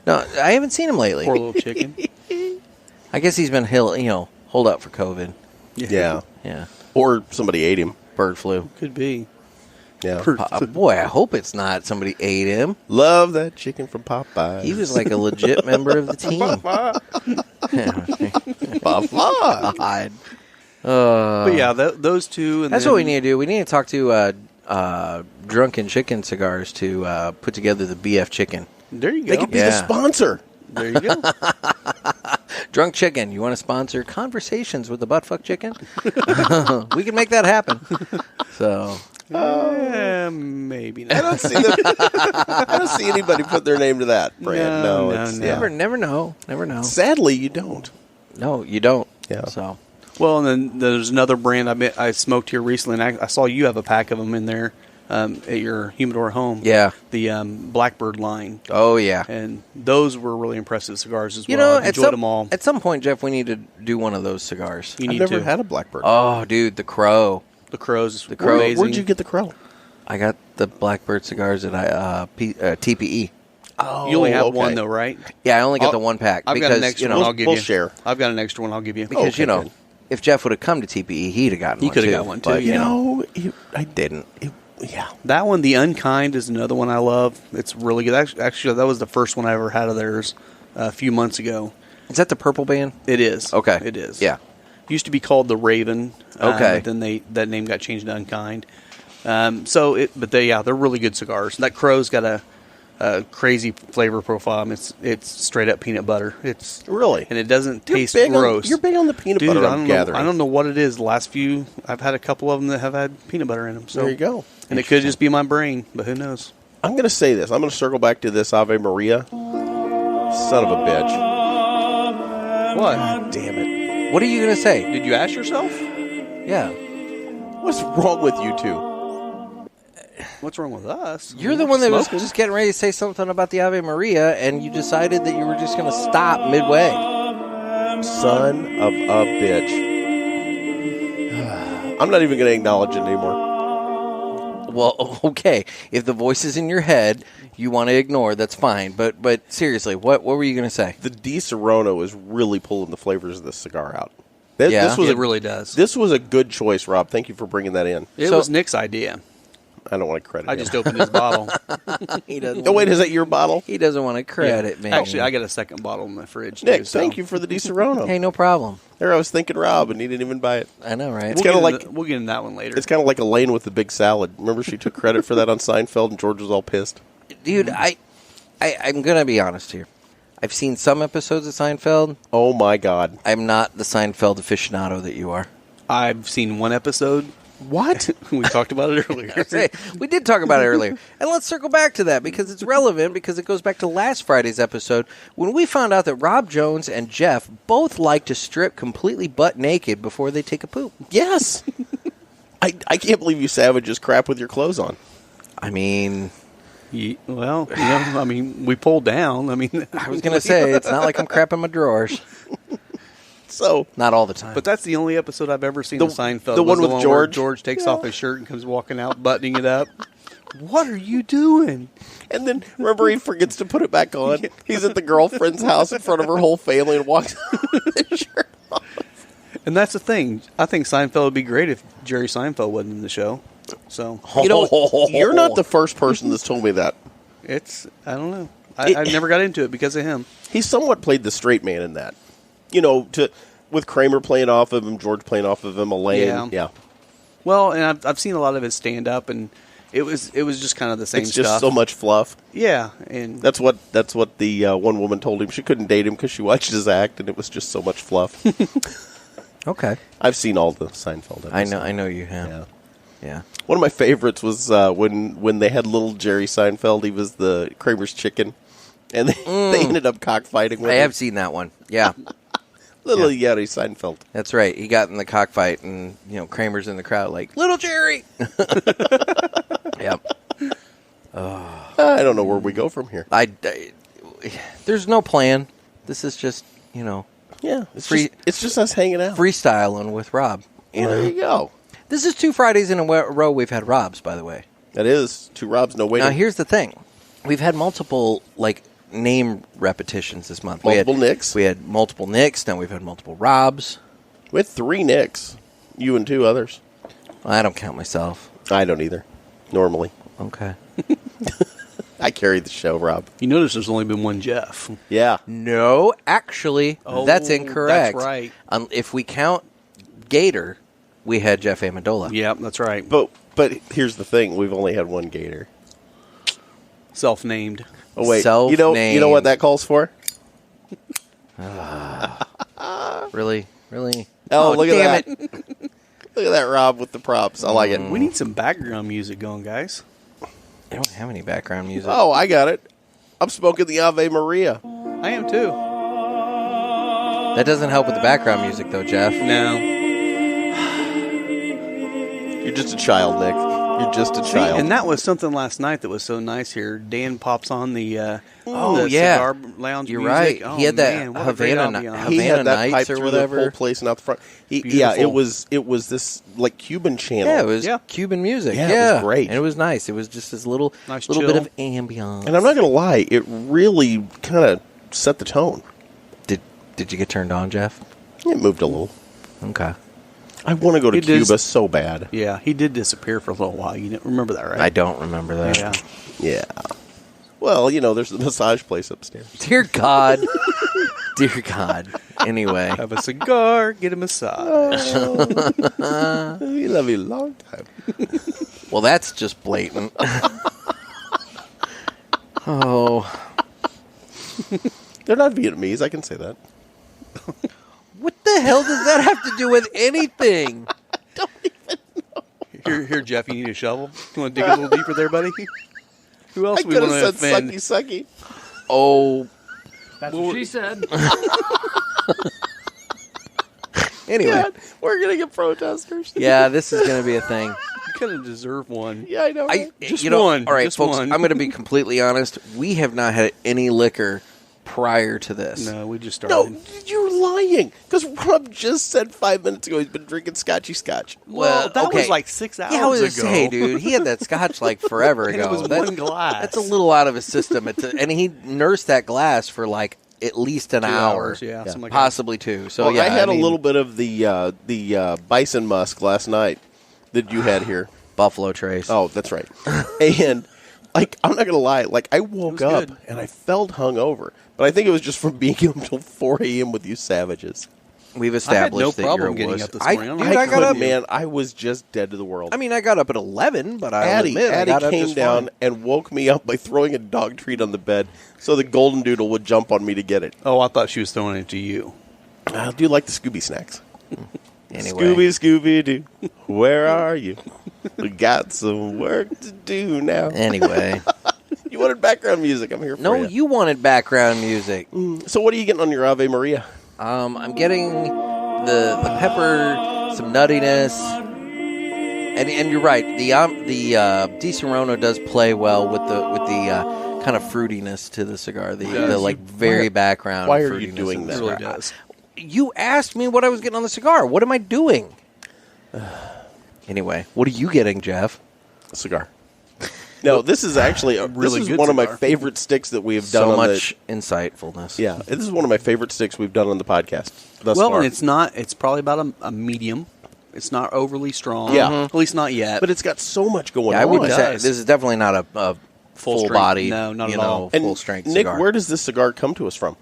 No, I haven't seen him lately. Poor little chicken. I guess he's been hold up for COVID. Yeah. Yeah, Or somebody ate him. bird flu. Could be. Yeah. Boy, I hope it's not somebody ate him. Love that chicken from Popeye. He was like a legit member of the team. God. But yeah, those two. And That's then, what we need to do. We need to talk to Drunken Chicken Cigars to put together the BF Chicken. There you go. They could be the sponsor. There you go. Drunk Chicken, you want to sponsor Conversations with the Buttfuck Chicken? We can make that happen. So... maybe not. I don't see anybody put their name to that brand. No. Never know. Never know. Sadly, you don't. No, you don't. Yeah. So... Well, and then there's another brand I smoked here recently, and I saw you have a pack of them in there at your humidor home. Yeah. The Blackbird line. Oh, yeah. And those were really impressive cigars as well. You know, I enjoyed them all. At some point, Jeff, we need to do one of those cigars. You I've need never to. had a Blackbird. Oh, dude, the Crow. The Crows. The Crow. Amazing. Where'd you get the Crow? I got the Blackbird cigars at TPE. Oh, You only have okay. one, though, right? Yeah, I only got the one pack. I've because, got an extra one I'll give we'll you. share. I've got an extra one I'll give you. Because, Okay, good. if Jeff would have come to TPE, he'd have gotten He one, could have too. got one, too, But, yeah. I didn't. Yeah. That one, the Unkind, is another one I love. It's really good. Actually, that was the first one I ever had of theirs a few months ago. Is that the purple band? It is. Okay. It is. Yeah. Used to be called the Raven. Okay. But then that name got changed to Unkind. They're really good cigars. That Crow's got a crazy flavor profile. I mean, it's straight up peanut butter. It's Really? and it doesn't taste big gross. you're big on the peanut Dude, butter, I I'm don't gathering. know. I don't know what it is. The last few, I've had a couple of them that have had peanut butter in them. So There you go. And it could just be my brain, but who knows? I'm going to say this. I'm going to circle back to this Ave Maria. Son of a bitch. What? God damn it. What are you going to say? Did you ask yourself? Yeah. What's wrong with you two? What's wrong with us? You're the one that was Smoking. just getting ready to say something about the Ave Maria, and you decided that you were just going to stop midway. Son of a bitch. I'm not even going to acknowledge it anymore. Well, okay. If the voice is in your head, you want to ignore, that's fine. But seriously, what were you going to say? The Di Serono is really pulling the flavors of this cigar out. Yeah. This was It really does. This was a good choice, Rob. Thank you for bringing that in. It So- was Nick's idea. I don't want to credit I him. just opened his bottle. He doesn't. Oh, wait, is that your bottle? He doesn't want to credit me. Actually, I got a second bottle in my fridge. Nick, too, so. thank you for the Di Serono. Hey, no problem. There, I was thinking Rob, and he didn't even buy it. I know, right? It's We'll kinda get like- we'll get into that one later. It's kind of like Elaine with the big salad. Remember she took credit for that on Seinfeld, and George was all pissed? Dude, I'm going to be honest here. I've seen some episodes of Seinfeld. Oh, my God. I'm not the Seinfeld aficionado that you are. I've seen one episode. What? We talked about it earlier. Hey, we did talk about it earlier. And let's circle back to that because it's relevant because it goes back to last Friday's episode when we found out that Rob Jones and Jeff both like to strip completely butt naked before they take a poop. Yes. I can't believe you savages crap with your clothes on. I mean, We pulled down. I mean, I was going to say, it's not like I'm crapping my drawers. So, Not all the time. but that's the only episode I've ever seen The- of Seinfeld. the was one with where George? George takes off his shirt and comes walking out, buttoning it up. What are you doing? and then remember he forgets to put it back on. He's at the girlfriend's house in front of her whole family and walks with his shirt off. And that's the thing. I think Seinfeld would be great if Jerry Seinfeld wasn't in the show. So You know, you're not the first person that's told me that. I don't know. I never got into it because of him. He somewhat played the straight man in that. You know, with Kramer playing off of him, George playing off of him, Elaine. Yeah. Well, and I've seen a lot of his stand up, and it was just kind of the same It's just stuff. so much fluff. Yeah, and That's what the one woman told him. She couldn't date him because she watched his act, and it was just so much fluff. okay. I've seen all the Seinfeld episodes. I know you have. Yeah. Yeah. One of my favorites was when they had little Jerry Seinfeld. He was the Kramer's chicken, And they ended up cockfighting with I him. have seen that one. Yeah. Little Yeti Seinfeld. That's right. He got in the cockfight, and Kramer's in the crowd like, "Little Jerry." Yep. I don't know where we go from here. There's no plan. This is just Yeah, it's just us hanging out. freestyling with Rob. There you go. This is 2 Fridays in a row we've had Robs, by the way. That is 2 Robs, no waiting. Now here's the thing: we've had multiple name repetitions this month. Multiple Nicks. We had multiple Nicks. Now we've had multiple Robs. We had 3 Nicks. You and 2 others. I don't count myself. I don't either. Normally. Okay. I carried the show, Rob. You notice there's only been one Jeff. Yeah. No, actually, that's incorrect. That's right. If we count Gator, we had Jeff Amendola. Yeah, that's right. But here's the thing. We've only had 1 Gator. Self-named. Oh, wait. Self-named. You know what that calls for? Really? Oh, look damn at that. Look at that, Rob, with the props. I like it. We need some background music going, guys. I don't have any background music. Oh, I got it. I'm smoking the Ave Maria. I am too. That doesn't help with the background music, though, Jeff. No. You're just a child, Nick. You're just a child. And that was something last night that was so nice here. Dan pops on the Oh, the yeah. cigar lounge You're music. right. Oh, He had that man, what a great Havana ambiance. He had that Nights pipe or through whatever. the whole place and out the front. Yeah, Beautiful. it was this Cuban channel. Yeah, it was Yeah. Cuban music. Yeah, Yeah, it was great. And it was nice. It was just this little Nice bit chill. of ambiance. And I'm not going to lie, it really kind of set the tone. Did you get turned on, Jeff? It moved a little. Okay. I want to go to It is- Cuba so bad. Yeah, he did disappear for a little while. You didn't remember that, right? I don't remember that. Yeah. Yeah. Well, there's the massage place upstairs. Dear God. Dear God. Anyway. Have a cigar, get a massage. We love you a long time. Well, that's just blatant. Oh. They're not Vietnamese, I can say that. What the hell does that have to do with anything? Here, Jeff, you need a shovel? You want to dig a little deeper there, buddy? Who else I do we could want to have said offend? sucky. Oh. That's what she said. Anyway. God, we're going to get protesters. Yeah, this is going to be a thing. You kind of deserve one. Yeah, I know. Right? Just one. All right, Just folks, one. I'm going to be completely honest. We have not had any liquor prior to this. No, we just No, started. you're lying. Because Rob just said 5 minutes ago he's been drinking scotchy scotch. Well, that okay. was like 6 hours Yeah, I was ago. gonna say, dude, he had that scotch like forever And ago. it was That's- one glass. That's a little out of his system. And he nursed that glass for like at least an 2 hour, hours, yeah, something like that. possibly 2. So Well, yeah, I had mean, a little bit of the bison musk last night that you had here. Buffalo Trace. Oh, that's right. And I'm not gonna lie, I woke was up good. and I felt hungover, but I think it was just from being up until 4 a.m. with you savages. We've established no that problem you're a getting wuss. up this morning. Dude, I I got up. couldn't, man. I was just dead to the world. I mean, I got up at 11, but I'll admit I Addie got up came just down fine. and woke me up by throwing a dog treat on the bed so the golden doodle would jump on me to get it. Oh, I thought she was throwing it to you. I do like the Scooby snacks. Anyway, Scooby-Doo, where are you? We got some work to do now. Anyway, You wanted background music. I'm here for no, you. you wanted background music. So what are you getting on your Ave Maria? I'm getting the pepper, some nuttiness, and you're right. The Di Serono does play well with the kind of fruitiness to the cigar. The very background. Why are you fruitiness doing of the that? It really cigar. does. You asked me what I was getting on the cigar. What am I doing? Anyway, what are you getting, Jeff? A cigar. No, this is actually Really this is good one of my cigar. favorite sticks that we have done So on much insightfulness. the. Yeah, this is one of my favorite sticks we've done on the podcast thus Well, far. and it's not. It's probably about a medium. It's not overly strong. Yeah. At least not yet. but it's got so much going Yeah, I on. wouldn't say does. this is definitely not a full strength. body. No, not you at know, all. And full strength Nick, cigar. where does this cigar come to us from?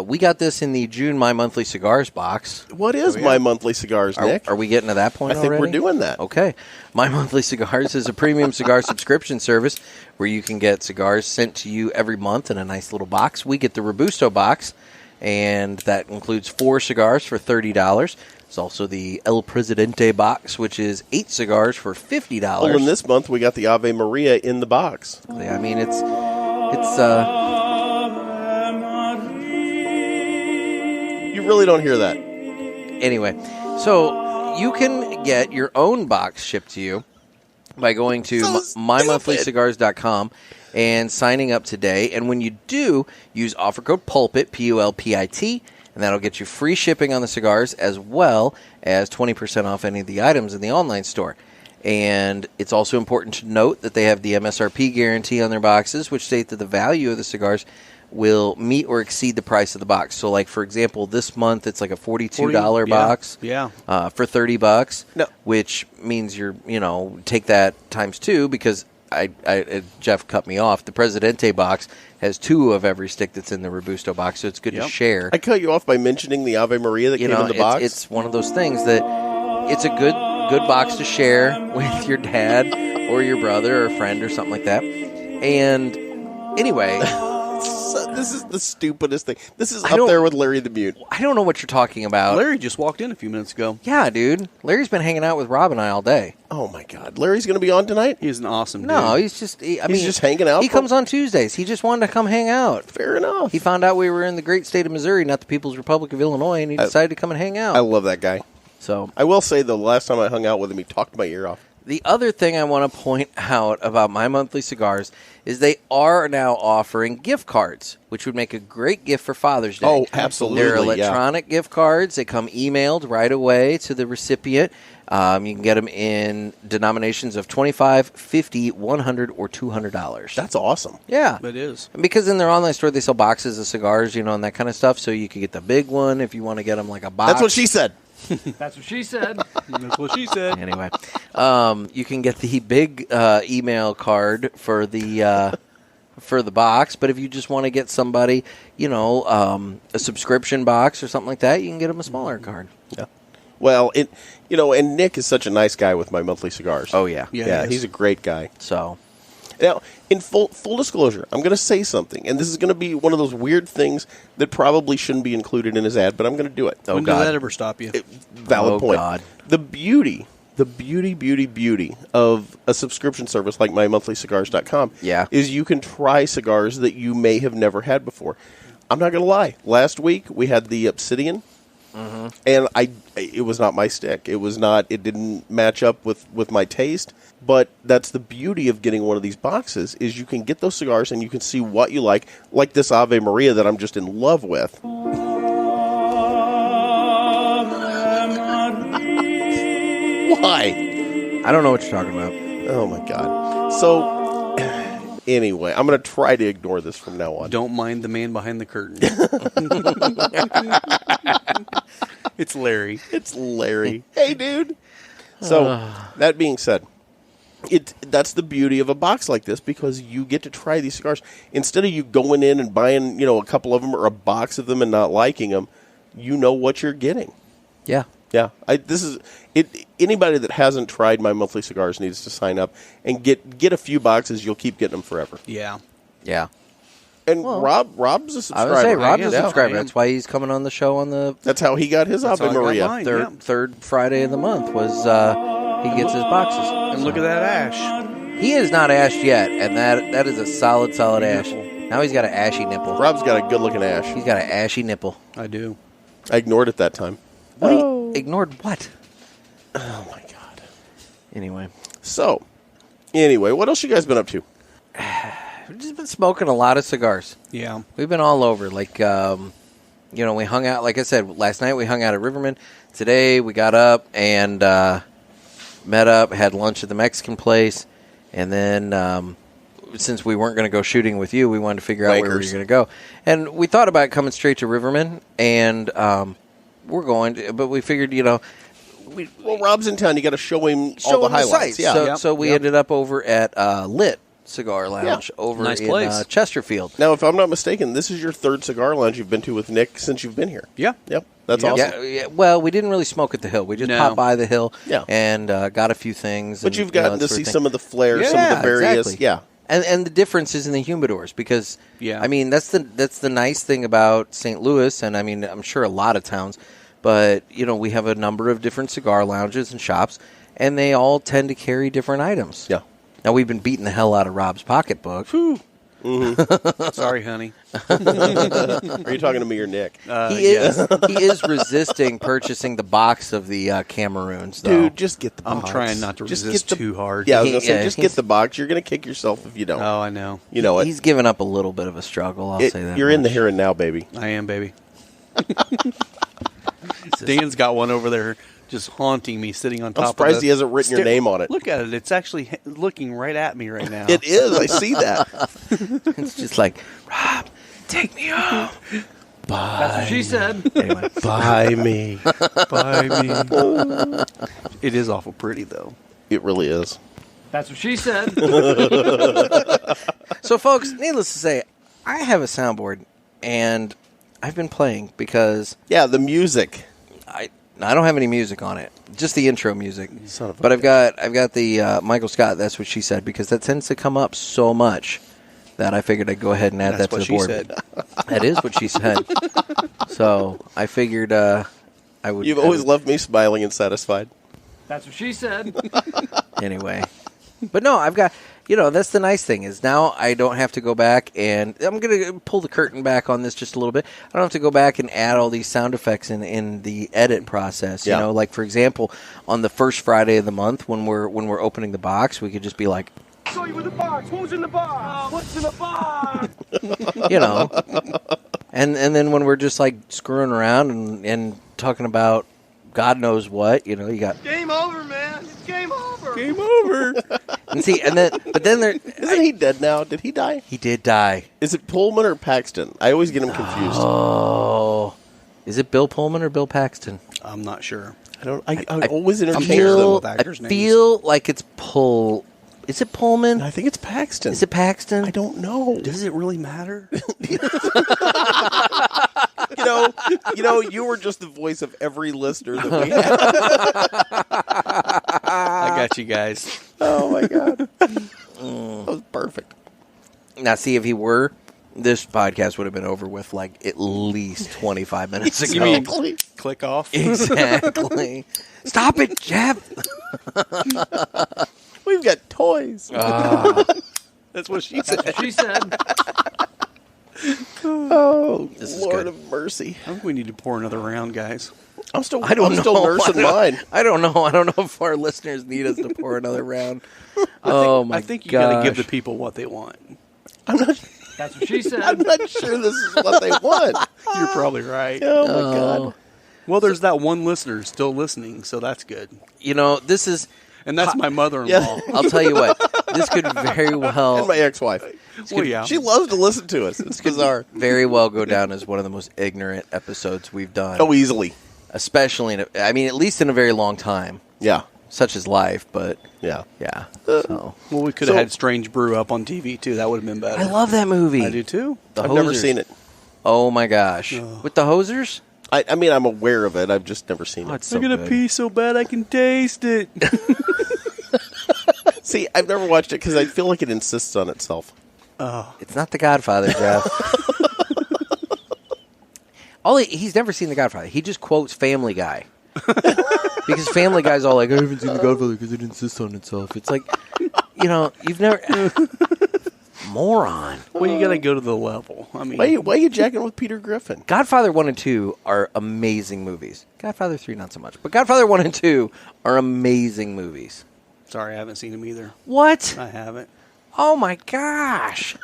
We got this in the June My Monthly Cigars box. What is yeah. My Monthly Cigars, Nick? Are we getting to that point I think already? we're doing that. Okay. My Monthly Cigars is a premium cigar subscription service where you can get cigars sent to you every month in a nice little box. We get the Robusto box, and that includes 4 cigars for $30. There's also the El Presidente box, which is 8 cigars for $50. Well, in this month, we got the Ave Maria in the box. I mean, it's You really don't hear that. Anyway, so you can get your own box shipped to you by going to mymonthlycigars.com and signing up today. And when you do, use offer code PULPIT, PULPIT, and that'll get you free shipping on the cigars as well as 20% off any of the items in the online store. And it's also important to note that they have the MSRP guarantee on their boxes, which state that the value of the cigars will meet or exceed the price of the box. So, like, for example, this month it's like a $42 box for $30, which means take that times 2 because Jeff cut me off. The Presidente box has 2 of every stick that's in the Robusto box, so it's good to share. I cut you off by mentioning the Ave Maria that came in the box. It's one of those things that it's a good box to share with your dad or your brother or a friend or something like that. And anyway... This is the stupidest thing. This is up there with Larry the Mute. I don't know what you're talking about. Larry just walked in a few minutes ago. Yeah, dude. Larry's been hanging out with Rob and I all day. Oh, my God. Larry's going to be on tonight? He's an awesome dude. No, he's just... he's just hanging out? He comes on Tuesdays. He just wanted to come hang out. Fair enough. He found out we were in the great state of Missouri, not the People's Republic of Illinois, and he decided to come and hang out. I love that guy. So I will say, though, the last time I hung out with him, he talked my ear off. The other thing I want to point out about My Monthly Cigars is they are now offering gift cards, which would make a great gift for Father's Day. Oh, absolutely. They're electronic gift cards. They come emailed right away to the recipient. You can get them in denominations of $25, $50, $100, or $200. That's awesome. Yeah. It is. Because in their online store, they sell boxes of cigars, and that kind of stuff. So you could get the big one if you want to get them like a box. That's what she said. That's what she said. That's what she said. Anyway, you can get the big email card for the box, but if you just want to get somebody, a subscription box or something like that, you can get them a smaller card. Yeah. Well, and Nick is such a nice guy with My Monthly Cigars. Oh yeah, yeah, he's a great guy. So. Now, in full disclosure, I'm going to say something, and this is going to be one of those weird things that probably shouldn't be included in his ad, but I'm going to do it. When did that ever stop you? Valid point. God. The beauty of a subscription service like mymonthlycigars.com is you can try cigars that you may have never had before. I'm not going to lie. Last week, we had the Obsidian. And it was not my stick. It didn't match up with my taste. But that's the beauty of getting one of these boxes is you can get those cigars and you can see what you like this Ave Maria that I'm just in love with. Why? I don't know what you're talking about. Oh my God. So anyway, I'm going to try to ignore this from now on. Don't mind the man behind the curtain. It's Larry. It's Larry. Hey, dude. So, that being said, that's the beauty of a box like this because you get to try these cigars. Instead of you going in and buying, a couple of them or a box of them and not liking them, you know what you're getting. Yeah. Yeah. Anybody that hasn't tried My Monthly Cigars needs to sign up and get a few boxes. You'll keep getting them forever. Yeah. Yeah. And Rob's a subscriber. I would say Rob's a subscriber. That's why he's coming on the show on the... That's how he got his Ave Maria. Third Friday of the month was he gets his boxes. And look at that ash. He is not ashed yet, and that is a solid ash. Now he's got an ashy nipple. Rob's got a good-looking ash. He's got an ashy nipple. I do. I ignored it that time. Ignored what? Oh, my God. Anyway, what else you guys been up to? we've just been smoking a lot of cigars. Yeah. We've been all over. Like, we hung out, like I said, last night we hung out at Riverman. Today we got up and met up, had lunch at the Mexican place. And then since we weren't going to go shooting with you, we wanted to figure out where we were going to go. And we thought about coming straight to Riverman. And we're going to, but we figured, Rob's in town. You got to show him all the highlights. Yeah. So we ended up over at Lit Cigar Lounge over in Chesterfield. Now, if I'm not mistaken, this is your third cigar lounge you've been to with Nick since you've been here. Yeah. Yep. That's awesome. Yeah, well, we didn't really smoke at the Hill. We just popped by the Hill and got a few things. But you've gotten to see some of the flair, some of the various... Exactly. Yeah. And the difference is in the humidors because, I mean, that's the nice thing about St. Louis, and I mean, I'm sure a lot of towns, but, we have a number of different cigar lounges and shops, and they all tend to carry different items. Yeah. Now, we've been beating the hell out of Rob's pocketbook. Whew. Sorry, honey. Are you talking to me or Nick? He is resisting purchasing the box of the Cameroons, though. Dude, just get the box. I'm trying not to resist too hard. Yeah, I was going to say, Yeah, just get the box. You're going to kick yourself if you don't. Oh, I know. You know it. He's given up a little bit of a struggle, I'll say that. You're in the here and now, baby. I am, baby. Dan's got one over there just haunting me, sitting on top I'm of surprised he hasn't written your name on it. Look at it. It's actually looking right at me right now. It is. I see that. It's just like, Rob, take me home. That's what she said. Anyway. Buy me. By me. It is awful pretty, though. It really is. That's what she said. So, folks, needless to say, I have a soundboard, and I've been playing because Yeah, the music. I don't have any music on it, just the intro music. Son of a But I've got the Michael Scott. That's what she said, because that tends to come up so much that I figured I'd go ahead and add That's that to what the she board. said. That is what she said. So I figured I would. You've always left me smiling and satisfied. That's what she said. Anyway. But no, I've got, that's the nice thing is now I don't have to go back and I'm going to pull the curtain back on this just a little bit. I don't have to go back and add all these sound effects in the edit process. Yeah. You know, like for example, on the first Friday of the month when we're opening the box, we could just be like, Show you with the box. Who's in the box? What's in the box? and then when we're just like screwing around and talking about God knows what, you got. Game over, man. It's game over. Game over. And see, but then there. Isn't he dead now? Did he die? He did die. Is it Pullman or Paxton? I always get him confused. Oh, is it Bill Pullman or Bill Paxton? I'm not sure. I always interchange terrible them. with actors' I names. feel like it's Pull. Is it Pullman? I think it's Paxton. Is it Paxton? I don't know. Does it really matter? You were just the voice of every listener that we have. I got you guys. Oh my god, that was perfect. Now, see, if he were, this podcast would have been over with like at least 25 minutes ago. You mean click off? Exactly. Stop it, Jeff. We've got toys. That's what she said. That's what she said. Oh, This is Lord good. of mercy! I think we need to pour another round, guys. I'm still know. nursing mine. I don't know. I don't know if our listeners need us to pour another round. Oh my I think you got to give gosh. the people what they want. That's what she said. I'm not sure this is what they want. You're probably right. Oh my god! Well, there's that one listener still listening, so that's good. This is. And that's my mother-in-law. Yeah. I'll tell you what. This could very well. And my ex-wife. Well, yeah. She loves to listen to us. It's bizarre. very well go down as one of the most ignorant episodes we've done. Oh, easily. Especially at least in a very long time, Yeah. such as life. But Yeah. yeah, so Well, we could have So- had Strange Brew up on TV, too. That would have been better. I love that movie. I do, too. The I've never Hosers. seen it. Oh my gosh, with the Hosers. I mean, I'm aware of it. I've just never seen Oh, it. it's so I'm going to good. pee so bad I can taste it. See, I've never watched it because I feel like it insists on itself. It's not The Godfather, Jeff. He's never seen The Godfather. He just quotes Family Guy. Because Family Guy's all like, I haven't seen The Godfather because it insists on itself. It's like, you've never... Moron. Well, you got to go to the level. I mean, Why are you jacking with Peter Griffin? Godfather 1 and 2 are amazing movies. Godfather 3, not so much. But Godfather 1 and 2 are amazing movies. sorry, I haven't seen him either. What? I haven't. Oh, my gosh.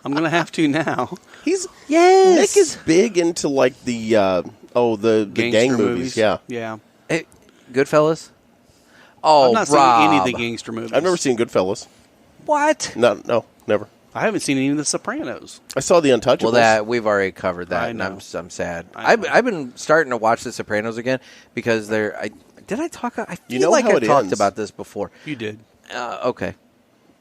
I'm going to have to now. He's Yes. Nick is big into like the gang Gangster movies. Yeah, Yeah. Hey, Goodfellas? Oh, I've not Rob. seen any of the gangster movies. I've never seen Goodfellas. What? No, never. I haven't seen any of The Sopranos. I saw The Untouchables. Well, that we've already covered that, I and know. I'm sad. I know. I've been starting to watch The Sopranos again because they're. I feel You know like how I it talked ends. about this before. You did. Okay.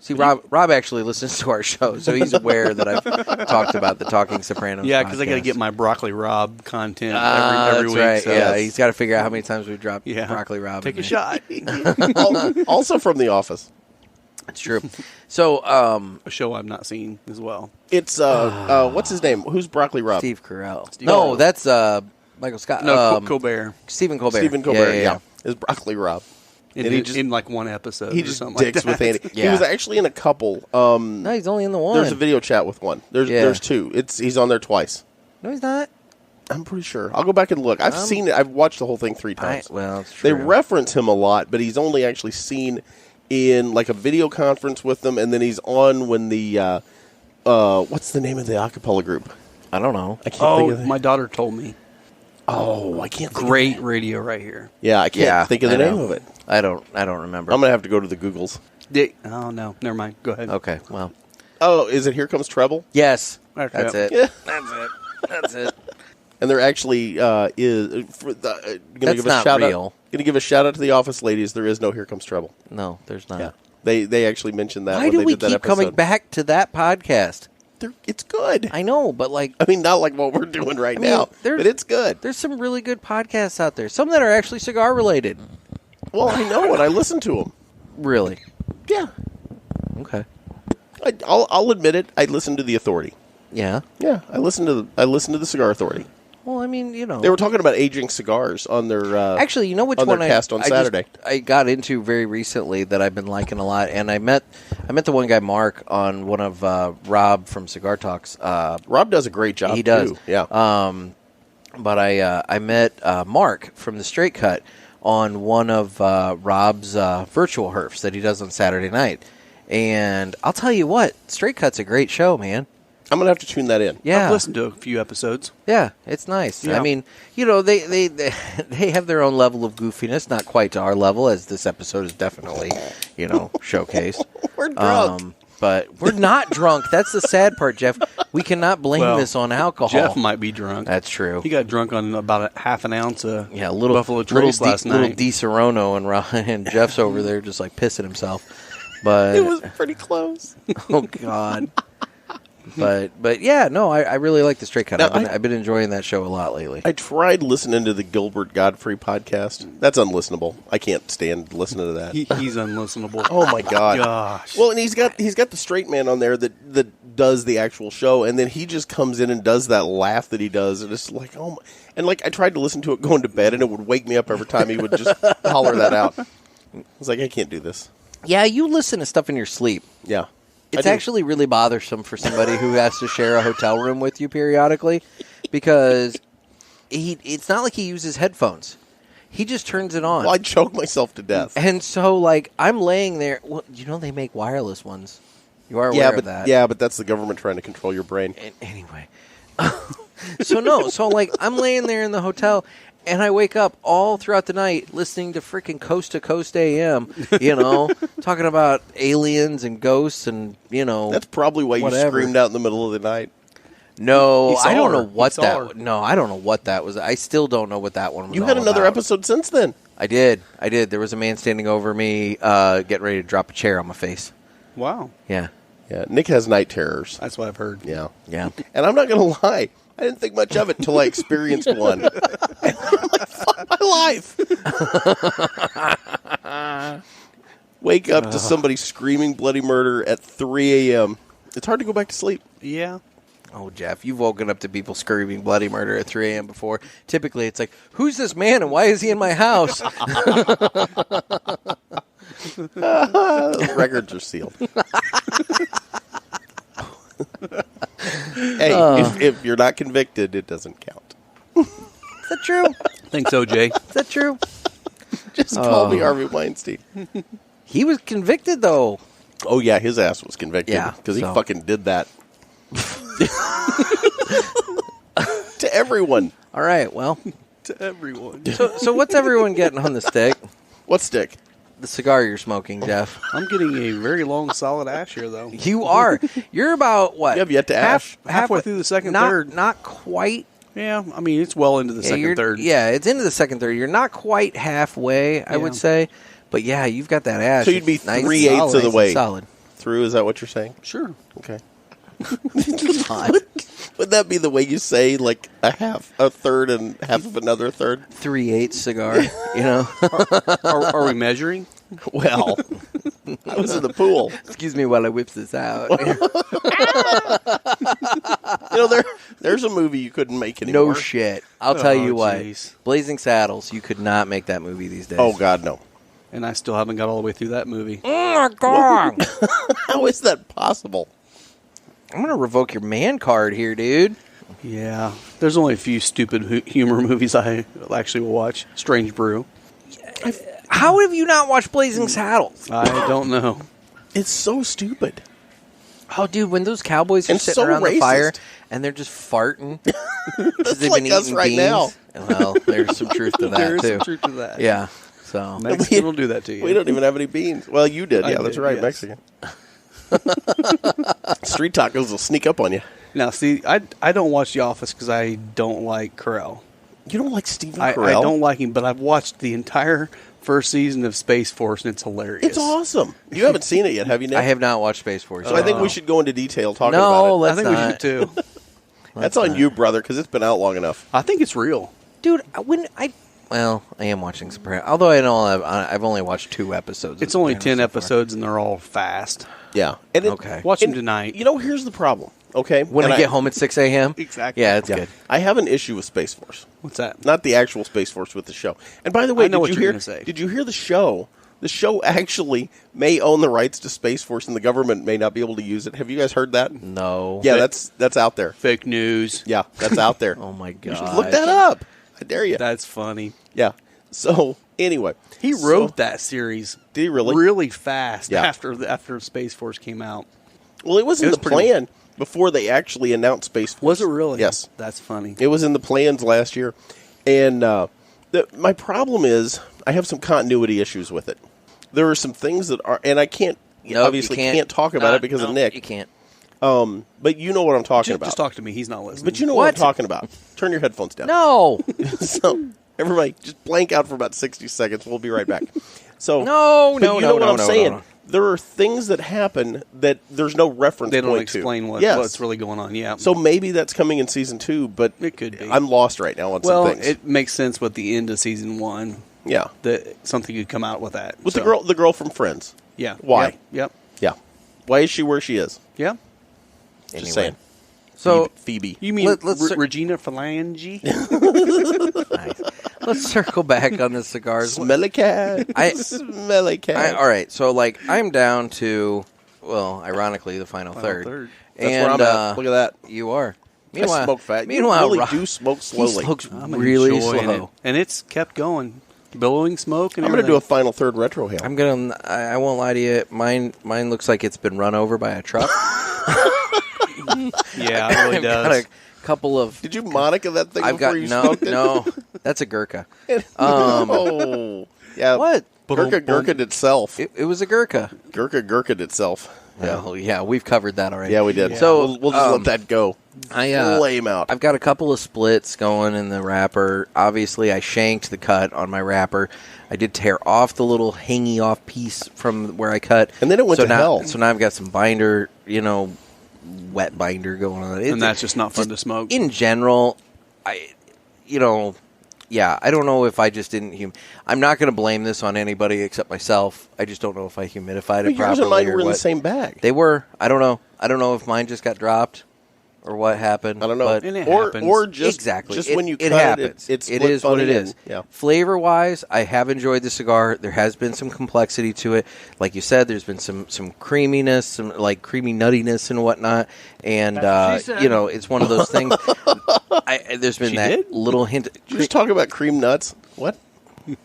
See, Rob actually listens to our show, so he's aware that I've talked about the Talking Sopranos. Yeah, because I got to podcast. get my Broccoli Rob content every That's week. right. So Yeah, he's got to figure out how many times we've dropped Yeah. Broccoli Rob. Take in a there. shot. also from The Office. It's true. So, A show I've not seen as well. It's what's his name? Who's Broccoli Rob? Steve Carell. Steve No, Carell. that's Michael Scott. No, Colbert. Stephen Colbert. Stephen Colbert. Yeah. Is Broccoli Rob. in like one episode. He or just something dicks like that. with Andy. Yeah. He was actually in a couple. No, he's only in the one. There's a video chat with one. There's two. He's on there twice. No, he's not. I'm pretty sure. I'll go back and look. I've seen it. I've watched the whole thing 3 times. Well, it's true. They reference him a lot, but he's only actually seen in like a video conference with them, and then he's on when the what's the name of the acapella group? I don't know. I can't think of it. My daughter told me. Oh, I can't think Great of it. radio right here. Yeah, I can't think of the name of it. I don't remember. I'm going to have to go to the Googles. Oh, no. Never mind. Go ahead. Okay, well. Oh, is it Here Comes Treble? Yes. Okay. That's it. Yeah. That's it. And there actually is going to That's give a not shout real. out. Going to give a shout out to the office ladies. There is no Here Comes Treble. No, there's not. Yeah. They actually mentioned that Why when do they we did that keep episode. coming back to that podcast? It's good. I know, but like, I mean, not like what we're doing right now, but it's good. There's some really good podcasts out there. Some that are actually cigar related. Well, I know it. I listen to them. Really? Yeah. Okay. I'll admit it. I listen to the Authority. Yeah. Yeah, I listen to the Cigar Authority. Well, I mean, you know, They were talking about aging cigars on their actually, you know which on one their cast on Saturday. I got into very recently that I've been liking a lot, and I met the one guy Mark on one of Rob from Cigar Talks. Rob does a great job. He does. too. Yeah. But I met Mark from the Straight Cut on one of Rob's virtual herfs that he does on Saturday night, and I'll tell you what, Straight Cut's a great show, man. I'm gonna have to tune that in. Yeah, I've listened to a few episodes. yeah, it's nice. Yeah. I mean, you know, they have their own level of goofiness, not quite to our level, as this episode is definitely, you know, showcased. We're drunk. But we're not drunk. That's the sad part, Jeff. We cannot blame Well, this on alcohol. Jeff might be drunk. That's true. He got drunk on about a half an ounce of Yeah, little Buffalo Trace last little night. Di Serono and Jeff's over there just like pissing himself. But It was pretty close. oh god. But yeah, no, I really like the Straight Cut. Now, I've been enjoying that show a lot lately. I tried listening to the Gilbert Godfrey podcast. That's unlistenable. I can't stand listening to that. He's unlistenable. Oh my god. Gosh. Well, and he's got the straight man on there that does the actual show, and then he just comes in and does that laugh that he does, and it's like, oh my. And like I tried to listen to it going to bed, and it would wake me up every time he would just holler that out. I was like, I can't do this. Yeah, you listen to stuff in your sleep. Yeah. It's I do. actually really bothersome for somebody who has to share a hotel room with you periodically, because it's not like he uses headphones. He just turns it on. Well, I choke myself to death. And so, like, I'm laying there. Well, you know they make wireless ones. You are aware of that. Yeah, but that's the government trying to control your brain. Anyway. So like, I'm laying there in the hotel, and I wake up all throughout the night listening to freaking Coast to Coast AM, you know, talking about aliens and ghosts and, you know. That's probably why whatever. you screamed out in the middle of the night. No, He saw I don't her. know what He saw that. her. No, I don't know what that was. I still don't know what that one was. You had all another about. episode since then. I did. There was a man standing over me, getting ready to drop a chair on my face. Wow. Yeah, Yeah, Nick has night terrors. That's what I've heard. Yeah. yeah. And I'm not going to lie. I didn't think much of it until I experienced one. And I'm like, fuck my life. Wake up to somebody screaming bloody murder at 3 a.m. It's hard to go back to sleep. Yeah. Oh, Jeff, you've woken up to people screaming bloody murder at 3 a.m. before. Typically, it's like, who's this man and why is he in my house? Records are sealed. Hey, if you're not convicted, it doesn't count. Is that true? Thanks, OJ. Is that true? Just call me Harvey Weinstein. He was convicted, though. Oh, yeah, his ass was convicted. Yeah, Because he so. fucking did that. To everyone. All right, well. To everyone. So what's everyone getting on the stick? What stick? The cigar you're smoking, Jeff. I'm getting a very long, solid ash here, though. You are. You're about, what? You have yet to ash. Halfway through the second not, third. Not quite. Yeah, I mean, it's well into the Yeah, second third. Yeah, it's into the second third. You're not quite halfway, I would say. But yeah, you've got that ash. So you'd be It's nice and 3/8 solid. of the Nice and way. Solid. Through, is that what you're saying? Sure. Okay. God. Would that be the way you say, like, a third and half of another third? 3/8 cigar, you know? Are we measuring? Well, I was in the pool. Excuse me while I whips this out. You know, there's a movie you couldn't make anymore. No shit. I'll tell you what. jeez. Blazing Saddles, you could not make that movie these days. Oh, God, no. And I still haven't got all the way through that movie. Oh my god! How is that possible? I'm gonna revoke your man card here, dude. Yeah. There's only a few stupid humor movies I actually will watch. Strange Brew. How have you not watched Blazing Saddles? I don't know. It's so stupid. Oh, dude, when those cowboys are And sitting so around the fire racist. and they're just farting That's they've like been us eating right beans. now. Well, there's some truth to that There is too. some truth to that. Yeah. So Mexican will do that to you. We don't even have any beans. Well, you did. I Yeah, that's did, right. yes. Mexican. Street tacos will sneak up on you. Now, see, I don't watch The Office because I don't like Carell. You don't like Stephen I Carell? don't like him, but I've watched the entire first season of Space Force, and it's hilarious. It's awesome. You haven't seen it yet, have you, Nick? I have not watched Space Force. So I think we should go into detail talking No, about it. I think we should too. That's on you, brother, because it's been out long enough. I think it's real. Dude, I am watching Sopranos. Although I've only watched 2 episodes. It's of only Sopranos 10 so far. episodes, and they're all fast. Yeah. And Okay. Watch them and, tonight. You know, here's the problem, okay? When And I get home at 6 a.m. Exactly. Yeah, it's Yeah. good. I have an issue with Space Force. What's that? Not the actual Space Force, with the show. And by the way, I know what did you you're hear? gonna say. Did you hear the show? The show actually may own the rights to Space Force, and the government may not be able to use it. Have you guys heard that? No. Yeah, that's out there. Fake news. Yeah, that's out there. Oh my You should god. look that up. I dare you. That's funny. Yeah. So anyway, He wrote that series. Did he really? Really fast Yeah. after Space Force came out. Well, it was in It was the pretty- plan before they actually announced Space Force. Was it really? Yes. That's funny. It was in the plans last year. And my problem is I have some continuity issues with it. There are some things that are, and I can't, Nope, obviously you can't talk about it because of Nick. You can't. But you know what I'm talking Just about. talk to me. He's not listening. But you know what I'm What? talking about. Turn your headphones down. No. So, everybody, just blank out for about 60 seconds. We'll be right back. So, No, but no, you no, know what no, I'm no, saying? no. There are things that happen that there's no reference they don't point to. explain Yes. what's really going on. Yeah. So maybe that's coming in season 2, but It could be. I'm lost right now on well, some things. it makes sense with the end of season 1 yeah. that something could come out with that. With So, the girl from Friends. Yeah. Why? Yep. Yeah. Why is she where she is? Yep. Anyway. Just saying. So Phoebe. You mean Let's- Regina Phalange? nice. Let's circle back on the cigars. Smelly cat. Smelly cat. All right, so like I'm down to, well, ironically, the final third. third. That's and where I'm at. Look at that. you are. I smoke fat. Meanwhile, you really Rob- do smoke he slowly. smokes I'm really enjoying slow. it. And it's kept going. Billowing smoke and I'm going to do a everything. final third retro hail. I won't lie to you. Mine looks like it's been run over by a truck. Yeah, it really I've got does. a couple of. Did you Monica that thing I've before got you no, smoked it? no. That's a Gurkha. Oh. Yeah. What? Gurkha itself. It was a Gurkha. Gurkha itself. Well, yeah, we've covered that already. Yeah, we did. So we'll just let that go. Lay him out. I've got a couple of splits going in the wrapper. Obviously, I shanked the cut on my wrapper. I did tear off the little hangy off piece from where I cut, And then it went so to now, hell. So now I've got some binder, wet binder going on. And that's just not fun to smoke. In general, I don't know if I just didn't. I'm not going to blame this on anybody except myself. I just don't know if I humidified it But yours properly and mine or were in what. the same bag. They were. I don't know. I don't know if mine just got dropped or what happened. I don't know. But And it or happens. or just exactly. Just It- when you it cut happens. it It is what it is. Yeah. Flavor wise, I have enjoyed the cigar. There has been some complexity to it. Like you said, there's been some creaminess, some like creamy nuttiness and whatnot. And That's what she said. it's one of those things. There's been She that did? little hint. Did you just talk about cream nuts? What?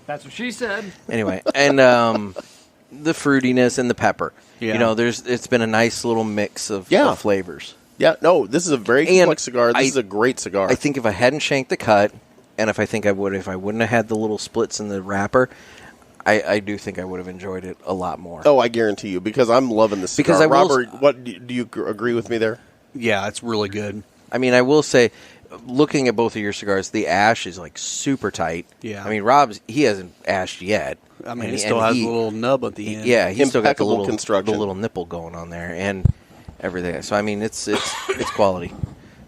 That's what she said. Anyway, and the fruitiness and the pepper. Yeah. It's been a nice little mix of flavors. Yeah, no, this is a very And complex cigar. This I- is a great cigar. I think if I hadn't shanked the cut, and if I wouldn't have had the little splits in the wrapper, I do think I would have enjoyed it a lot more. Oh, I guarantee you, because I'm loving this cigar. Because I will- Robert, what do you agree with me there? Yeah, it's really good. I mean, I will say, looking at both of your cigars, the ash is like super tight. Yeah. I mean, Rob's, he hasn't ashed yet. I mean, And it still has he- a little nub at the end. Yeah, he's still got the Impeccable little construction. the little nipple going on there and everything. So I mean, it's quality.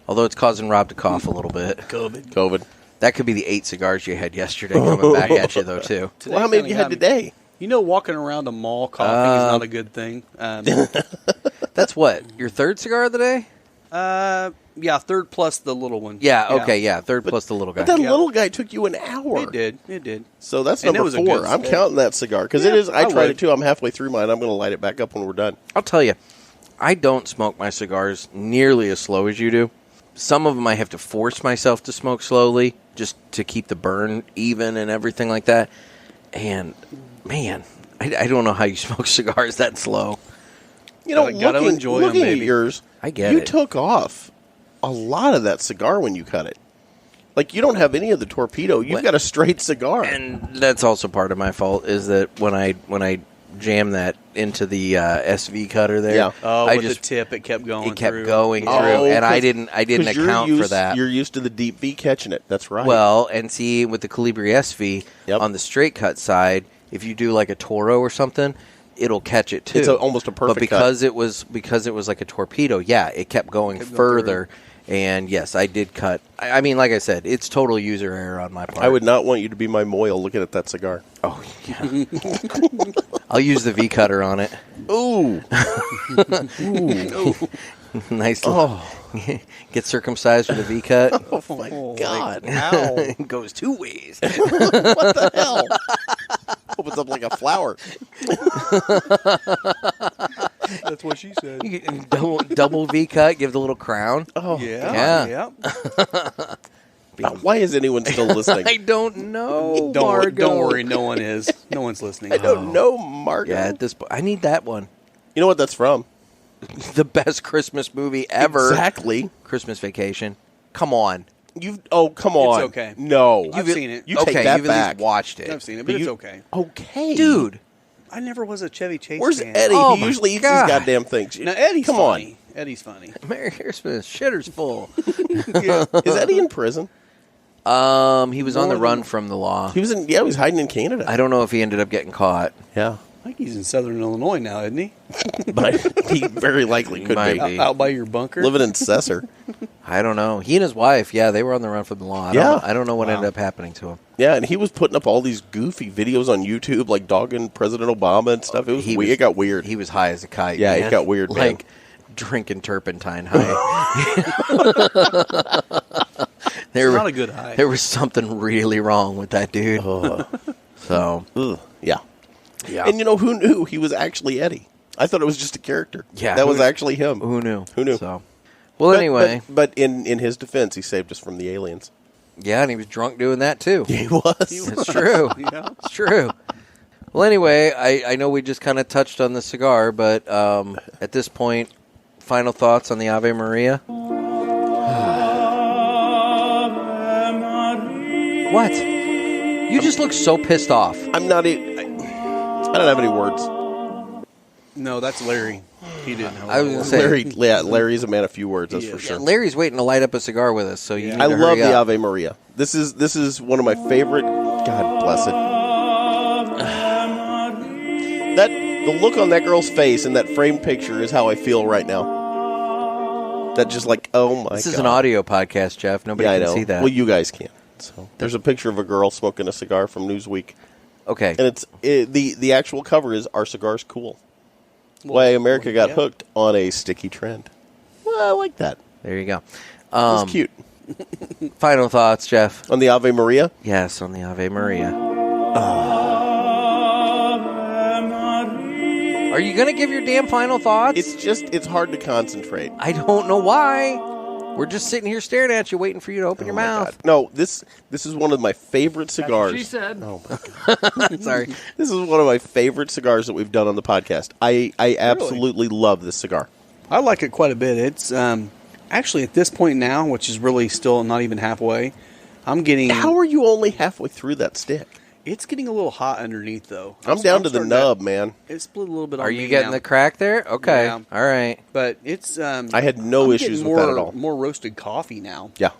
Although it's causing Rob to cough a little bit. COVID. That could be the 8 cigars you had yesterday coming back at you, though, too. Well, how many have you had today? You know, walking around a mall coughing is not a good thing. That's what? Your 3rd cigar of the day? Yeah, third plus the little one. Yeah, okay, yeah. Third plus the little guy. But that little guy took you an hour. It did. So that's And it number was a 4. good I'm steak. counting that cigar because Yeah, it is. I I tried would. it too. I'm halfway through mine. I'm going to light it back up when we're done. I'll tell you, I don't smoke my cigars nearly as slow as you do. Some of them I have to force myself to smoke slowly just to keep the burn even and everything like that. And, man, I don't know how you smoke cigars that slow. You know, Gotta enjoy 'em, looking at baby. yours, I get you it. took off a lot of that cigar when you cut it. Like, you don't have any of the torpedo. You've got a straight cigar. And that's also part of my fault is that when I jam that into the SV cutter there, Yeah. Oh, I with just the tip, it kept going it kept through. going through, Oh, and I 'cause- didn't 'cause you're account for used- that. You're used to the deep V catching it. That's right. Well, and see with the Colibri SV Yep. on the straight cut side, if you do like a Toro or something, it'll catch it too. It's almost a perfect But because it was like a torpedo, yeah, it kept going further. And yes, I did cut. I mean, like I said, it's total user error on my part. I would not want you to be my moil looking at that cigar. Oh yeah. I'll use the V cutter on it. Ooh. Nice. Little, get circumcised with a V cut. Oh, my God. It goes 2 ways. What the hell? Opens up like a flower. That's what she said. You get double V cut. Give the little crown. Oh, Yeah. Now, why is anyone still listening? I don't know. Don't worry, no one is. No one's listening. I don't know, Margo. Yeah, at this point, I need that one. You know what that's from? The best Christmas movie ever. Exactly. Christmas Vacation. Come on. Come on. It's okay. No. I've seen it. You okay, take that you've back. at least watched it. I've seen it, but it's okay. Okay. Dude. I never was a Chevy Chase Where's fan. Eddie? Oh, He my usually eats God. these goddamn things. Now, Eddie's Come funny. Eddie's funny. Merry Christmas. Shitter's full. on. Is Eddie in prison? He was on the run from the law. He was hiding in Canada. I don't know if he ended up getting caught. Yeah. I think he's in Southern Illinois now, isn't he? But he very likely could Might be. be. Out by your bunker. Living in Cesar. I don't know. He and his wife, yeah, they were on the run from the law. I don't know what ended up happening to him. Yeah, and he was putting up all these goofy videos on YouTube, like dogging President Obama and stuff. It got weird. He was high as a kite. Yeah, man. it got weird, man. Like drinking turpentine high. Not a good high. There was something really wrong with that dude. So, Ugh, yeah. yeah. And you know, who knew he was actually Eddie? I thought it was just a character. Yeah, That was actually him. Who knew? Who knew? So, well, anyway. But in his defense, he saved us from the aliens. Yeah, and he was drunk doing that, too. He was. It's true. Yeah. It's true. Well, anyway, I know we just kind of touched on the cigar, but at this point, final thoughts on the Ave Maria? What? You just look so pissed off. I'm not. I don't have any words. No, that's Larry. He didn't know. I was going to say, Larry's a man of few words. That's He for is. sure. Larry's waiting to light up a cigar with us, so you need I to love hurry the up. Ave Maria. This is one of my favorite. God bless it. The look on that girl's face in that framed picture is how I feel right now. That just like, oh my god. This is an audio podcast, Jeff. Nobody I can know. see that. Well, you guys can. So there's a picture of a girl smoking a cigar from Newsweek, Okay. and the actual cover is "Our Cigars Cool." Why America got hooked on a sticky trend. Well, I like that. There you go. It's cute. Final thoughts, Jeff. On the Ave Maria, Yes, on the Ave Maria. Are you going to give your damn final thoughts? it's hard to concentrate. I don't know why. We're just sitting here staring at you, waiting for you to open your Oh my mouth. God. No, this is one of my favorite cigars. She said. Oh my God. Sorry. This is one of my favorite cigars that we've done on the podcast. I absolutely love this cigar. I like it quite a bit. It's actually at this point now, which is really still not even halfway. I'm getting. How are you only halfway through that stick? It's getting a little hot underneath, though. I'm down to the starting nub, man. It's split a little bit. Are on you me getting now. the crack there? Okay. Yeah. All right. But it's. I had no I'm issues getting with that at all. More roasted coffee now. Yeah,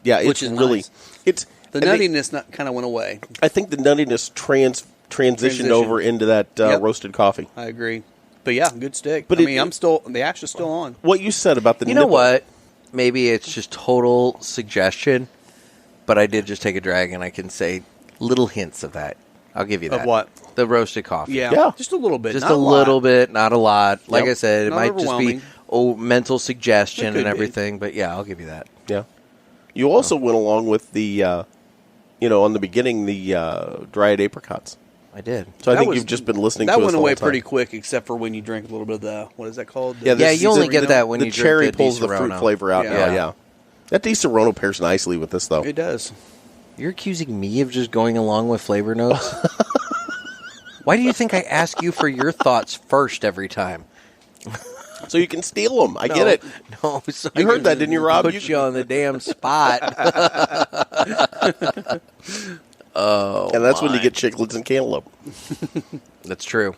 it's Which is really nice. it's The I think- nuttiness kind of went away. I think the nuttiness transitioned over into that Yep. roasted coffee. I agree. But yeah, good stick. But I it- mean, I'm still. The ash is still on. What you said about the You know nipple- what? Maybe it's just total suggestion, but I did just take a drag, and I can say little hints of that. I'll give you that. Of what? The roasted coffee. Yeah, Yeah. just a little bit. Just not a lot. little bit, not a lot. Like Yep. I said, it Not might just be overwhelming. mental suggestion could and be. everything. But yeah, I'll give you that. Yeah. You also went along with the, on the beginning, the dried apricots. I did. So I That think was- you've just been listening to That us went the away whole time. pretty quick, except for when you drink a little bit of the, what is that called? Yeah, Yeah, you only Di get that when The you cherry drink pulls Di the fruit Serono. flavor out. Yeah. Yeah. That Di Serono pairs nicely with this, though. It does. You're accusing me of just going along with flavor notes? Why do you think I ask you for your thoughts first every time? So you can steal them. I get it. No, so You I heard can that, didn't you, Rob? Put you on the damn spot. Oh, And that's when my. you get chiclets and cantaloupe. That's true.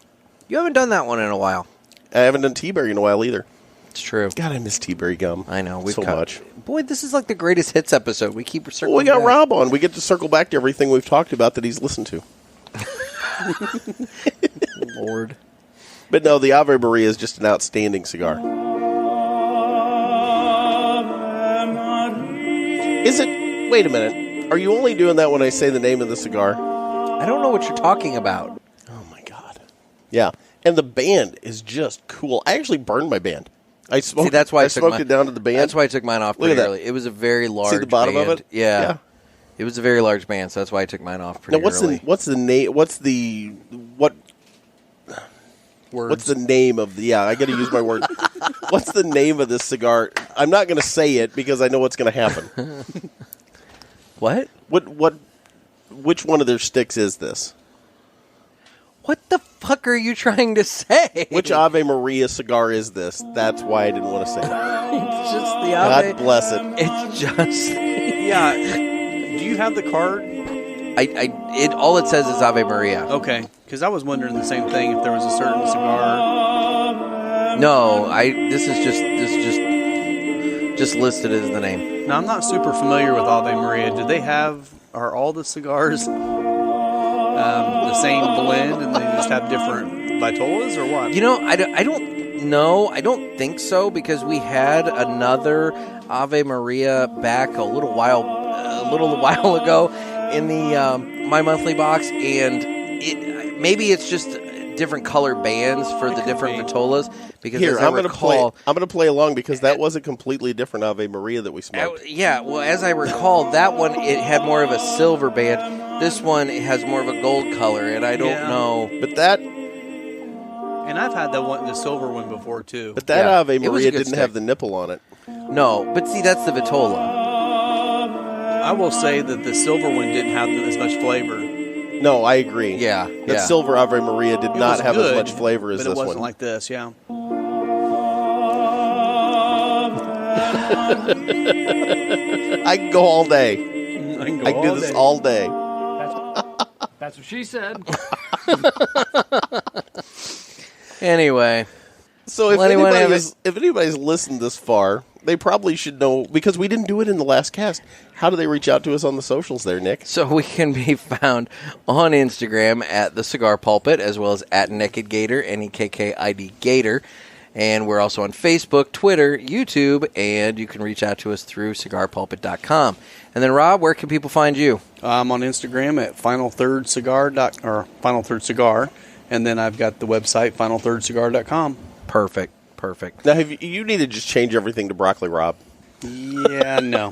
You haven't done that one in a while. I haven't done tea-berry in a while either. It's true. God, I miss tea-berry gum. I know. We've so cut- much. Boy, this is like the greatest hits episode. We keep circling Well, we got back. Rob on. We get to circle back to everything we've talked about that he's listened to. Lord. But no, the Ave Maria is just an outstanding cigar. Is it? Wait a minute. Are you only doing that when I say the name of the cigar? I don't know what you're talking about. Oh, my God. Yeah. And the band is just cool. I actually burned my band. I smoked, See, that's why I took smoked mine- it down to the band. That's why I took mine off Look at pretty that. early. It was a very large the bottom of band. it? Yeah. Yeah. It was a very large band, so that's why I took mine off pretty Now, what's early. the name? What's the name of the? Yeah, I got to use my word. What's the name of this cigar? I'm not going to say it because I know what's going to happen. What? Which one of their sticks is this? What the fuck are you trying to say? Which Ave Maria cigar is this? That's why I didn't want to say it. It's just the God Ave. bless it. It's just. Yeah. Do you have the card? All it says is Ave Maria. Okay. Because I was wondering the same thing, if there was a certain cigar. No, this is just listed as the name. Now, I'm not super familiar with Ave Maria. Are all the cigars the same blend, and they just have different vitolas, or what? You know, I don't know. I don't think so, because we had another Ave Maria back a little while ago in the My Monthly box, and maybe it's just different color bands for the different vitolas. Because Here, as I I'm going to play. recall, I'm going to play along because that was a completely different Ave Maria that we smoked. yeah, well, as I recall, that one, it had more of a silver band. This one, it has more of a gold color, and I don't know. But that And I've had the silver one before, too. Yeah, Ave it was a Maria good didn't stick. have the nipple on it. No, but see, that's the vitola. I will say that the silver one didn't have as much flavor. No, I agree. Yeah, That yeah. silver Ave Maria did It not was have good, as much flavor as but this it wasn't one. like this, yeah. I can go all day. I can I can do this all day. That's what she said. Anyway, So if Well, anyone anybody's listened this far, they probably should know, because we didn't do it in the last cast. How do they reach out to us on the socials there, Nick? so we can be found on Instagram at The Cigar Pulpit, as well as at Naked Gator, NEKKID Gator. And we're also on Facebook, Twitter, YouTube, and you can reach out to us through cigarpulpit.com. And then, Rob, where can people find you? I'm on Instagram at FinalThirdCigar, and then I've got the website, FinalThirdCigar.com. Perfect. Now, you need to just change everything to Broccoli Rob. Yeah, no.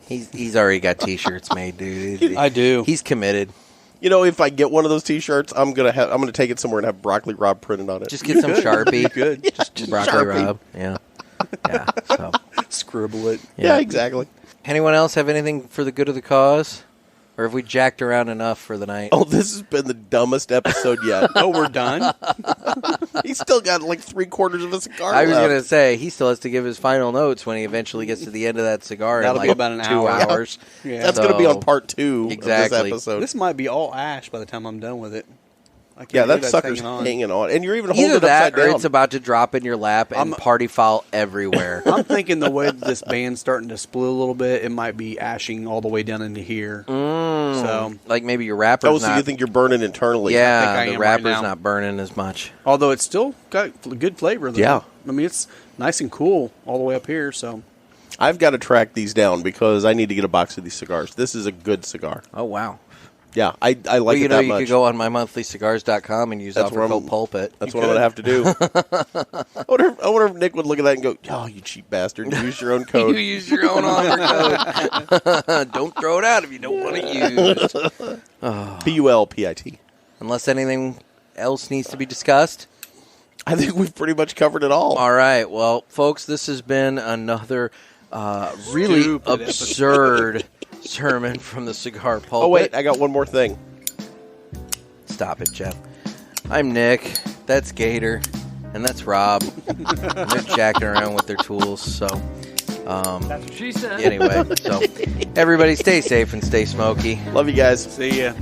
He's already got T-shirts made, dude. I do. He's committed. You know, if I get one of those T-shirts, I'm gonna take it somewhere and have Broccoli Rob printed on it. Just get some Sharpie. Good. Just broccoli Sharpie. Rob. Yeah. Yeah. So, Scribble it. yeah, exactly. anyone else have anything for the good of the cause? Or have we jacked around enough for the night? Oh, this has been the dumbest episode yet. Oh, we're done? He's still got like 3/4 of a cigar I was left. going to say, he still has to give his final notes when he evenally gets to the end of that cigar That'll in be like about an 2 hour. hours. Yeah. That's going to be on part 2 Exactly. of this episode. This might be all ash by the time I'm done with it. I can't Yeah, believe that that's sucker's hanging on. and you're even holding Either it that upside or down. it's about to drop in your lap and party foul everywhere. I'm thinking the way that this band's starting to split a little bit, it might be ashing all the way down into here. So, Like maybe your wrapper's Oh, so not... you think you're burning internally? yeah, I think I the am wrapper's right now. not burning as much. although it's still got good flavor, though. Yeah. I mean, it's nice and cool all the way up here. So, I've got to track these down because I need to get a box of these cigars. This is a good cigar. Oh, wow. Yeah, I like Well, it you know, that you much. could go on mymonthlycigars.com and use That's offer where code I'm- pulpit. That's what I'm going to have to do. I wonder if Nick would look at that and go, "Oh, you cheap bastard! Use your own You code." use your own offer code. Don't throw it out if you don't want to use. PULPIT. Unless anything else needs to be discussed. I think we've pretty much covered it all. All right. Well, folks, this has been another really Stupid absurd sermon from the Cigar Pulpit. Oh wait, I got one more thing. Stop it, Jeff. I'm Nick. That's Gator. And that's Rob. And they're jacking around with their tools. So, That's what she said. anyway. So, everybody stay safe and stay smoky. Love you guys. See ya.